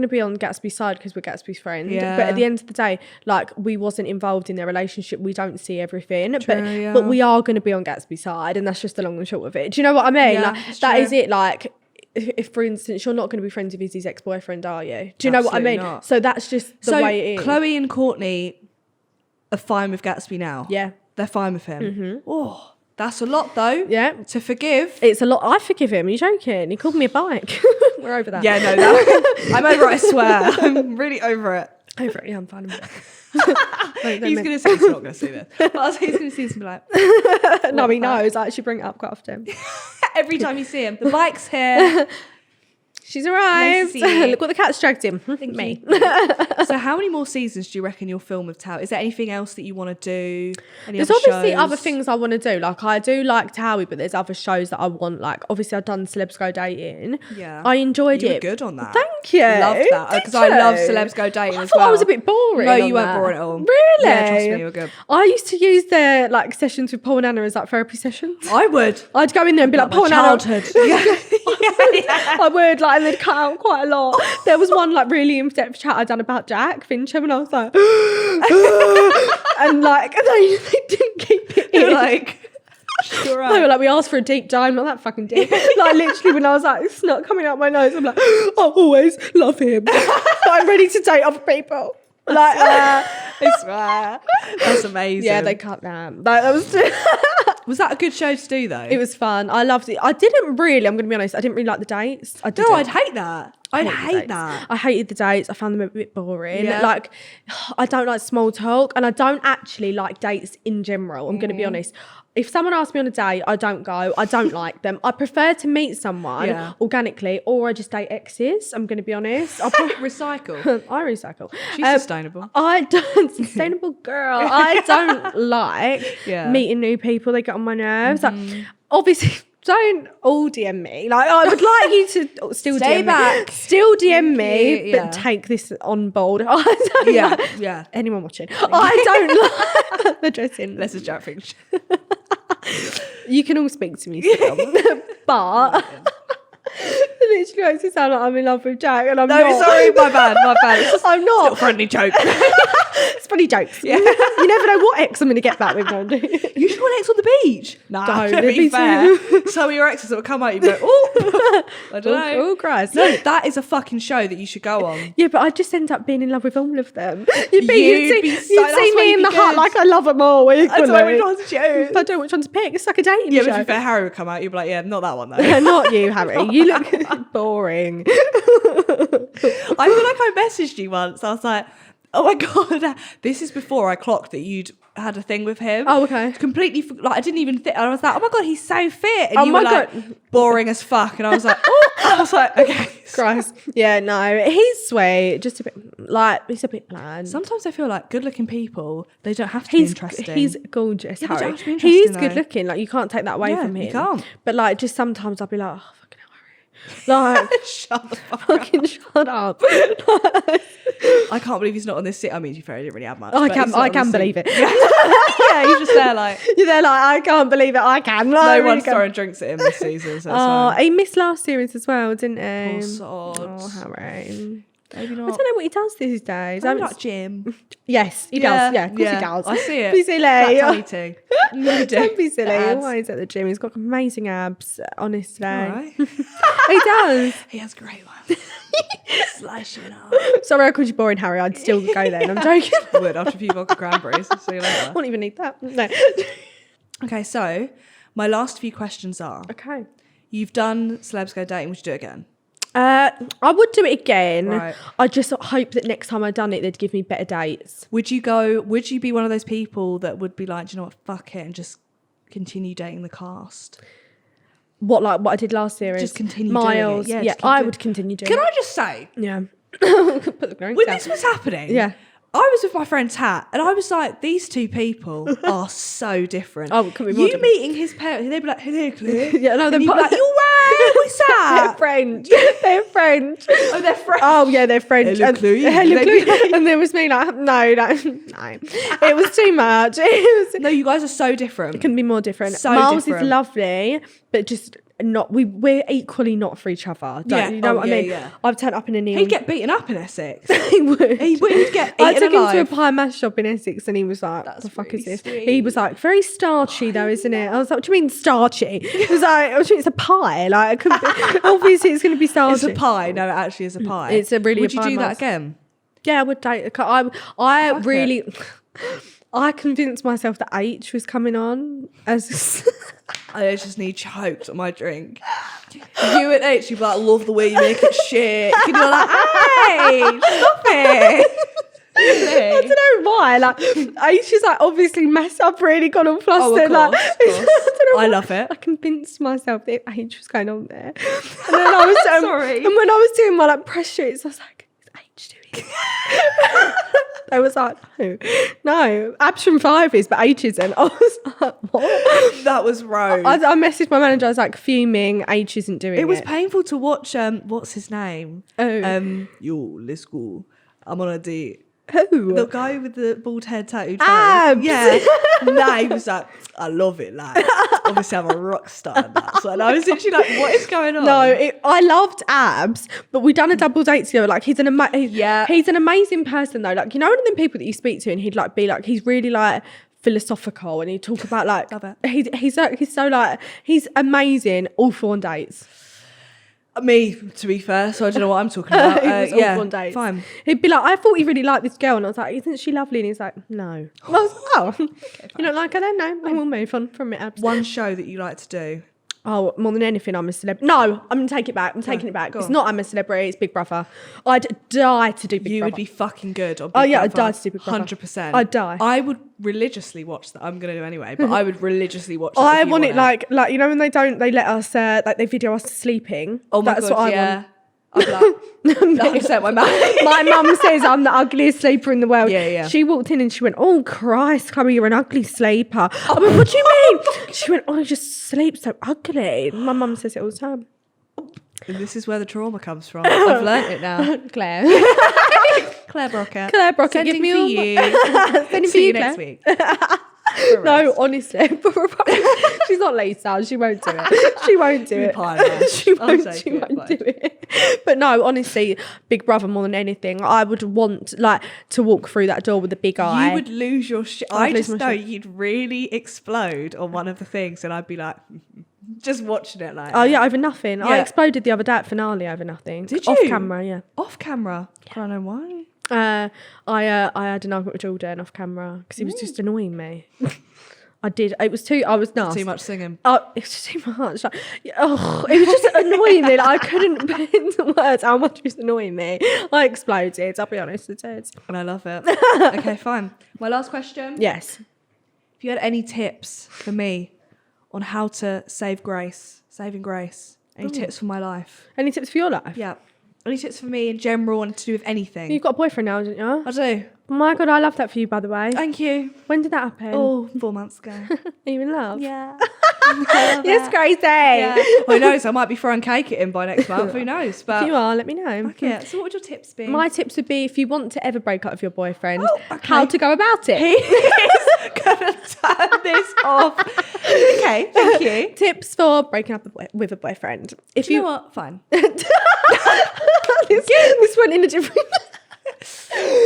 Speaker 2: be on Gatsby's side because we're Gatsby's friend.
Speaker 1: Yeah.
Speaker 2: But at the end of the day, like we wasn't involved in their relationship. We don't see everything.
Speaker 1: True,
Speaker 2: but we are gonna be on Gatsby's side, and that's just the long and short of it. Do you know what I mean?
Speaker 1: Yeah,
Speaker 2: like
Speaker 1: it's
Speaker 2: that
Speaker 1: true.
Speaker 2: is it. Like if for instance you're not gonna be friends with Izzy's ex-boyfriend, are you? Do you know what I
Speaker 1: Absolutely
Speaker 2: mean?
Speaker 1: not.
Speaker 2: So that's just the way it is.
Speaker 1: Chloe and Courtney are fine with Gatsby now.
Speaker 2: Yeah.
Speaker 1: They're fine with him. Oh, that's a lot though.
Speaker 2: Yeah.
Speaker 1: To forgive.
Speaker 2: It's a lot. I forgive him. Are you joking? He called me a bike. We're over that.
Speaker 1: Yeah, no, I'm over it, I swear. I'm really over it.
Speaker 2: Over it. Yeah, I'm fine.
Speaker 1: He's going to say he's not going to see this. But I was he's going to see this and be like,
Speaker 2: No, he knows. I actually bring it up quite often.
Speaker 1: every time you see him, the bike's here.
Speaker 2: She's arrived.
Speaker 1: see you.
Speaker 2: Look what the cat's dragged him. Me.
Speaker 1: So how many more seasons do you reckon you'll film with Towie? Is there anything else that you want to do?
Speaker 2: There's obviously other things I want to do. Like I do like Towie, but there's other shows that I want. Like obviously I've done Celebs Go Dating.
Speaker 1: Yeah.
Speaker 2: I enjoyed
Speaker 1: You were
Speaker 2: it.
Speaker 1: good on that.
Speaker 2: Thank you.
Speaker 1: Loved that. Because I love Celebs Go Dating as
Speaker 2: I thought
Speaker 1: well.
Speaker 2: I was a bit boring.
Speaker 1: No,
Speaker 2: on
Speaker 1: you weren't
Speaker 2: that.
Speaker 1: boring at all.
Speaker 2: Really?
Speaker 1: Yeah, trust me, you were good.
Speaker 2: I used to use their like sessions with Paul and Anna as like therapy sessions.
Speaker 1: I would.
Speaker 2: I'd go in there and be like,
Speaker 1: My
Speaker 2: Paul and Anna.
Speaker 1: childhood. Yeah.
Speaker 2: I would, like, and they'd cut out quite a lot. There was one like really in-depth chat I'd done about Jack Fincham, and I was like, and like they didn't keep it
Speaker 1: You're
Speaker 2: in.
Speaker 1: like, sure.
Speaker 2: They were like, we asked for a deep dive, not that fucking deep. Like literally, when I was like, it's not coming out my nose. I'm like, I always love him. I'm ready to date other people. Like,
Speaker 1: I swear. That's amazing.
Speaker 2: yeah, they cut that. That was.
Speaker 1: Was that a good show to do though?
Speaker 2: It was fun. I loved it. I didn't really. I'm going to be honest. I didn't really like the dates. I didn't.
Speaker 1: No, I'd hate that. I'd
Speaker 2: hated the
Speaker 1: hate
Speaker 2: dates.
Speaker 1: that.
Speaker 2: I hated the dates. I found them a bit boring.
Speaker 1: Yeah.
Speaker 2: Like, I don't like small talk, and I don't actually like dates in general. I'm going to be honest. If someone asks me on a date, I don't go. I don't like them. I prefer to meet someone organically, or I just date exes. I'm going to be honest.
Speaker 1: Recycle.
Speaker 2: I recycle.
Speaker 1: She's sustainable.
Speaker 2: I don't sustainable girl. I don't like meeting new people. They get on my nerves. Like, obviously, don't all DM me. Like, I would like you to still
Speaker 1: Stay
Speaker 2: DM
Speaker 1: back.
Speaker 2: me. Still DM me,
Speaker 1: Yeah.
Speaker 2: but take this on board. I don't like
Speaker 1: Yeah.
Speaker 2: anyone watching. I don't like the dressing.
Speaker 1: This is Jack Finch.
Speaker 2: You can all speak to me still, but it literally makes it sound like I'm in love with Jack, and I'm not.
Speaker 1: No, sorry, my bad. It's just
Speaker 2: I'm
Speaker 1: a
Speaker 2: not.
Speaker 1: little friendly joke.
Speaker 2: It's funny jokes.
Speaker 1: Yeah.
Speaker 2: You never know what ex I'm going to get back with. No, do you?
Speaker 1: You should want ex on the beach. Nah,
Speaker 2: Don't,
Speaker 1: to
Speaker 2: me
Speaker 1: be fair.
Speaker 2: too.
Speaker 1: Some of your exes that will come out, you'd go, oh, I don't know.
Speaker 2: Oh, Christ.
Speaker 1: No, that is a fucking show that you should go on.
Speaker 2: Yeah, but I just end up being in love with all of them.
Speaker 1: You'd be
Speaker 2: You'd
Speaker 1: so-
Speaker 2: see
Speaker 1: that's why
Speaker 2: me
Speaker 1: you'd
Speaker 2: in
Speaker 1: be
Speaker 2: the hut
Speaker 1: good.
Speaker 2: like I love them all
Speaker 1: I
Speaker 2: equally.
Speaker 1: don't know which one to choose.
Speaker 2: I don't know which one to pick. It's like a dating
Speaker 1: Yeah,
Speaker 2: show.
Speaker 1: but to be fair, Harry would come out, you'd be like, yeah, not that one though.
Speaker 2: Not you, Harry. You look boring.
Speaker 1: I feel like I messaged you once. I was like, oh my God, this is before I clocked that you'd had a thing with him.
Speaker 2: Oh, okay.
Speaker 1: Completely, like, I didn't even think, I was like, oh my God, he's so fit. And
Speaker 2: Oh
Speaker 1: you
Speaker 2: my
Speaker 1: were like,
Speaker 2: God.
Speaker 1: boring as fuck. And I was like, oh, I was like, okay.
Speaker 2: Christ. Yeah, no, he's sweet. Just a bit, like, he's a bit bland.
Speaker 1: Sometimes I feel like good looking people, they don't have to be interesting.
Speaker 2: He's gorgeous,
Speaker 1: Yeah, they don't
Speaker 2: Harry.
Speaker 1: have to be
Speaker 2: He is
Speaker 1: interesting,
Speaker 2: good looking. Like, you can't take that away
Speaker 1: Yeah,
Speaker 2: from him.
Speaker 1: you can't.
Speaker 2: But, like, just sometimes I'll be like, oh, fucking hell, Harry. Like,
Speaker 1: Shut the fuck up.
Speaker 2: fucking shut up.
Speaker 1: I can't believe he's not on this sit. I mean, to be fair, he didn't really have much.
Speaker 2: I
Speaker 1: but he's not
Speaker 2: I
Speaker 1: on
Speaker 2: can
Speaker 1: this
Speaker 2: believe
Speaker 1: seat.
Speaker 2: it.
Speaker 1: Yeah, he's just there like,
Speaker 2: You're there like, I can't believe it. I can. Like,
Speaker 1: no
Speaker 2: I really
Speaker 1: one's
Speaker 2: can.
Speaker 1: throwing drinks at him this season. So that's
Speaker 2: Oh,
Speaker 1: fine.
Speaker 2: he missed last series as well, didn't he?
Speaker 1: Poor sod.
Speaker 2: Oh, Harry.
Speaker 1: Maybe
Speaker 2: I
Speaker 1: not.
Speaker 2: don't know what he does these days.
Speaker 1: Maybe not Jim.
Speaker 2: Yes, he does. Yeah, of course he does.
Speaker 1: I see it.
Speaker 2: Be silly.
Speaker 1: Flat tummy too. You do.
Speaker 2: Don't be silly.
Speaker 1: Ads.
Speaker 2: Why is at the gym? He's got amazing abs, honestly.
Speaker 1: Alright.
Speaker 2: He does.
Speaker 1: He has great ones. Slice it up.
Speaker 2: Sorry, I called you boring, Harry. I'd still go there. And I'm joking.
Speaker 1: I would after a few vodka cranberries. See you later.
Speaker 2: Won't even need that. No.
Speaker 1: Okay, so my last few questions are:
Speaker 2: Okay.
Speaker 1: you've done Celebs Go Dating. Would you do it again?
Speaker 2: I would do it again.
Speaker 1: Right.
Speaker 2: I just hope that next time I've done it, they'd give me better dates.
Speaker 1: Would you go? Would you be one of those people that would be like, do you know what? Fuck it, and just continue dating the cast?
Speaker 2: What I did last series?
Speaker 1: Just continue doing it.
Speaker 2: Miles.
Speaker 1: Yeah,
Speaker 2: Yeah,
Speaker 1: just keep
Speaker 2: I
Speaker 1: doing-
Speaker 2: would continue doing
Speaker 1: Can
Speaker 2: it.
Speaker 1: I just say,
Speaker 2: Yeah. Put the drinks
Speaker 1: When
Speaker 2: down.
Speaker 1: this was happening,
Speaker 2: Yeah.
Speaker 1: I was with my friend Tat, and I was like, these two people are so different.
Speaker 2: Oh, it couldn't be more
Speaker 1: you
Speaker 2: different.
Speaker 1: meeting his parents, they'd be like, hello, Chloe.
Speaker 2: Yeah, no,
Speaker 1: and
Speaker 2: they're
Speaker 1: you'd be like, you right? What's
Speaker 2: They're
Speaker 1: that?
Speaker 2: French. They're French.
Speaker 1: Oh, they're French.
Speaker 2: Oh, yeah, they're French.
Speaker 1: Hello,
Speaker 2: And-
Speaker 1: Chloe.
Speaker 2: Hello,
Speaker 1: Maybe-
Speaker 2: Chloe. And there was me like, no. It was too much. It was.
Speaker 1: No, you guys are so different.
Speaker 2: It couldn't be more different.
Speaker 1: So
Speaker 2: Miles
Speaker 1: different.
Speaker 2: is lovely, but just not. We're equally not for each other.
Speaker 1: Yeah.
Speaker 2: You know
Speaker 1: Oh,
Speaker 2: what I
Speaker 1: yeah,
Speaker 2: mean?
Speaker 1: yeah.
Speaker 2: I've turned up in a neon.
Speaker 1: He'd get beaten up in Essex.
Speaker 2: He would.
Speaker 1: He would get
Speaker 2: I
Speaker 1: eaten
Speaker 2: took him to a
Speaker 1: alive.
Speaker 2: pie mash shop in Essex, and he was like,
Speaker 1: That's
Speaker 2: "The fuck
Speaker 1: really
Speaker 2: is this?"
Speaker 1: sweet.
Speaker 2: He was like, "Very starchy though, isn't it?" I was like, "What do you mean starchy?" He was like, "It's a pie. Like, it could be, obviously, it's going to be starchy."
Speaker 1: It's a pie. No, it actually is a pie.
Speaker 2: It's a really
Speaker 1: Would
Speaker 2: a
Speaker 1: you
Speaker 2: pie,
Speaker 1: do that
Speaker 2: Miles.
Speaker 1: again?
Speaker 2: Yeah, I would date. I
Speaker 1: Fuck
Speaker 2: really. I convinced myself that Aitch was coming on as.
Speaker 1: I just need choked on my drink. You and Aitch, you'd be like, love the way you make it shit. And you're like, hey, stop it.
Speaker 2: I don't know why. Like, Aitch is like obviously messed up, really gone all flustered.
Speaker 1: Oh, of course,
Speaker 2: like,
Speaker 1: of course.
Speaker 2: I don't know.
Speaker 1: I
Speaker 2: why.
Speaker 1: love it.
Speaker 2: I convinced myself that Aitch was going on there, and then I was
Speaker 1: Sorry.
Speaker 2: And when I was doing my like press shoots, I was like, "Is Aitch doing it?" They was like, no, Abshin 5 is, but Aitch isn't. I was like, what?
Speaker 1: That was rogue.
Speaker 2: I messaged my manager. I was like, fuming. Aitch isn't doing it.
Speaker 1: It was painful to watch. What's his name?
Speaker 2: Oh.
Speaker 1: Yo, let's go. I'm on a date.
Speaker 2: Who?
Speaker 1: The guy with the bald head tattooed
Speaker 2: Abs.
Speaker 1: face. Yeah. Nah, he was like, I love it. Like, obviously I'm a rock star and that. So, and I was literally like, what is going on?
Speaker 2: No, I loved Abs, but we done a double date together. Like he's an he's an amazing person though. Like, you know, one of them people that you speak to and he'd like be like, he's really like philosophical and he'd talk about like,
Speaker 1: Love it.
Speaker 2: he's so like, he's amazing all for on dates.
Speaker 1: Me, to be fair, so I don't know what I'm talking about.
Speaker 2: He was
Speaker 1: Yeah,
Speaker 2: all on dates.
Speaker 1: fine.
Speaker 2: He'd be like, I thought you really liked this girl, and I was like, isn't she lovely? And he's like, no. I was like, oh, you don't like her then? No, I will move on from it. Abs.
Speaker 1: One show that you like to do.
Speaker 2: Oh, more than anything, I'm a celebrity. No, I'm going to take it back. I'm taking it back.
Speaker 1: go
Speaker 2: It's
Speaker 1: on.
Speaker 2: not I'm a celebrity, it's Big Brother. I'd die to do Big
Speaker 1: You
Speaker 2: Brother.
Speaker 1: would be fucking good on Big
Speaker 2: Oh, yeah, I'd
Speaker 1: Brother.
Speaker 2: die to do Big Brother.
Speaker 1: 100%.
Speaker 2: I'd die.
Speaker 1: I would religiously watch that. I'm going to do anyway, but I would religiously watch that.
Speaker 2: I
Speaker 1: if you
Speaker 2: want it like you know when they let us like they video us sleeping.
Speaker 1: Oh my
Speaker 2: That's
Speaker 1: God,
Speaker 2: what I
Speaker 1: yeah.
Speaker 2: want.
Speaker 1: I'd be like, 100% my mum.
Speaker 2: My mum says I'm the ugliest sleeper in the world.
Speaker 1: Yeah, yeah.
Speaker 2: She walked in and she went, "Oh Christ, Chloe, you're an ugly sleeper." I went, "What do you mean?" She went, "Oh, you just sleep so ugly." My mum says it all the time.
Speaker 1: And this is where the trauma comes from. I've learnt it now.
Speaker 2: Claire.
Speaker 1: Claire Brockett.
Speaker 2: Claire Brockett,
Speaker 1: Sending
Speaker 2: give me
Speaker 1: for
Speaker 2: all
Speaker 1: you.
Speaker 2: Sending for
Speaker 1: See
Speaker 2: you,
Speaker 1: you next
Speaker 2: Claire.
Speaker 1: week.
Speaker 2: No, honestly. She's not Lisa. She won't do it. She won't do it.
Speaker 1: Pie, man.
Speaker 2: She
Speaker 1: I'll
Speaker 2: won't,
Speaker 1: take
Speaker 2: she
Speaker 1: it,
Speaker 2: won't
Speaker 1: fine.
Speaker 2: do it. But no, honestly, Big Brother more than anything. I would want like to walk through that door with a big eye.
Speaker 1: You would lose your shit.
Speaker 2: I'd
Speaker 1: I
Speaker 2: lose
Speaker 1: just
Speaker 2: my
Speaker 1: know
Speaker 2: shit.
Speaker 1: you'd really explode on one of the things, and I'd be like, just watching it like.
Speaker 2: Oh yeah, over nothing. I
Speaker 1: Yeah.
Speaker 2: exploded the other day at finale over nothing.
Speaker 1: Did
Speaker 2: Off
Speaker 1: you?
Speaker 2: camera, yeah.
Speaker 1: Off camera. I don't know why.
Speaker 2: I had an argument with Jordan off camera because he was just annoying me. I did. It was too. I was nasty.
Speaker 1: Too much singing.
Speaker 2: Oh, it was just too much. Like, oh, it was just annoying me. Like, I couldn't put into words how much it was annoying me. I exploded. I'll be honest, it did.
Speaker 1: And I love it. Okay, fine. My last question.
Speaker 2: Yes.
Speaker 1: If you had any tips for me on how to saving grace, any tips for my life?
Speaker 2: Any tips for your life?
Speaker 1: Yeah. Any tips for me in general and to do with anything?
Speaker 2: You've got a boyfriend now, don't you?
Speaker 1: I do.
Speaker 2: Oh my God, I love that for you, by the way.
Speaker 1: Thank you.
Speaker 2: When did that happen?
Speaker 1: Oh, 4 months ago.
Speaker 2: Are you in love?
Speaker 1: Yeah.
Speaker 2: Yes, crazy.
Speaker 1: Yeah. Who knows? I might be throwing cake at him by next month. Who knows? But
Speaker 2: If you are, let me know.
Speaker 1: Fuck it. So what would your tips be?
Speaker 2: My tips would be if you want to ever break up with your boyfriend,
Speaker 1: Oh, okay.
Speaker 2: how to go about it.
Speaker 1: He is going to turn this off. Okay, thank you.
Speaker 2: Tips for breaking up with a boyfriend. If
Speaker 1: Do you know what? Fine.
Speaker 2: this went in a different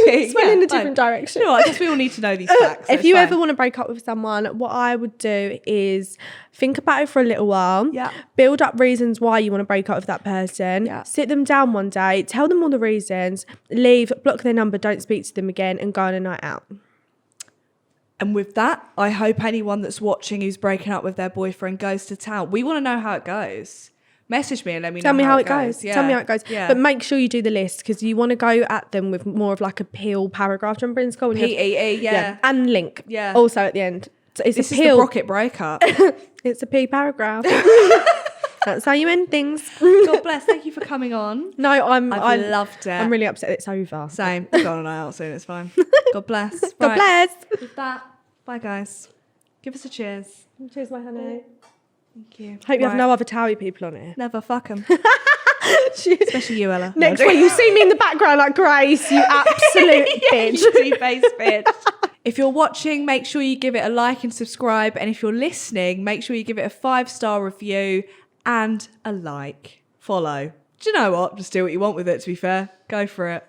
Speaker 2: this went in a different direction.
Speaker 1: You know what? I guess we all need to know these facts. so
Speaker 2: If
Speaker 1: it's
Speaker 2: you
Speaker 1: fine.
Speaker 2: ever want to break up with someone, what I would do is think about it for a little while.
Speaker 1: Yeah.
Speaker 2: Build up reasons why you want to break up with that person.
Speaker 1: Yeah.
Speaker 2: Sit them down one day, tell them all the reasons, leave, block their number, don't speak to them again, and go on a night out.
Speaker 1: And with that, I hope anyone that's watching who's breaking up with their boyfriend goes to town. We want to know how it goes. Message me and let me
Speaker 2: Tell
Speaker 1: know
Speaker 2: me how it goes.
Speaker 1: Yeah.
Speaker 2: Tell me how it goes.
Speaker 1: Yeah.
Speaker 2: But make sure you do the list because you want to go at them with more of like a peel paragraph. Do you remember in school? when you had-
Speaker 1: PEE, yeah.
Speaker 2: And link.
Speaker 1: Yeah.
Speaker 2: Also at the end. So it's
Speaker 1: This
Speaker 2: a
Speaker 1: is the
Speaker 2: peel.
Speaker 1: Brockett breakup.
Speaker 2: It's a P paragraph. That's how you end things.
Speaker 1: God bless. Thank you for coming on.
Speaker 2: No, I
Speaker 1: loved it.
Speaker 2: I'm really upset it's over.
Speaker 1: Same. We've got a night out soon. It's fine. God bless.
Speaker 2: God bless.
Speaker 1: With that, bye guys. Give us a cheers.
Speaker 2: Cheers, my honey.
Speaker 1: Thank you.
Speaker 2: Hope you have no other Towie people on here.
Speaker 1: Never. Fuck them. Especially you, Ella.
Speaker 2: Next week, you see me in the background like Grace, you absolute bitch.
Speaker 1: You two-faced bitch. If you're watching, make sure you give it a like and subscribe. And if you're listening, make sure you give it a 5-star review and a like. Follow. Do you know what? Just do what you want with it, to be fair. Go for it.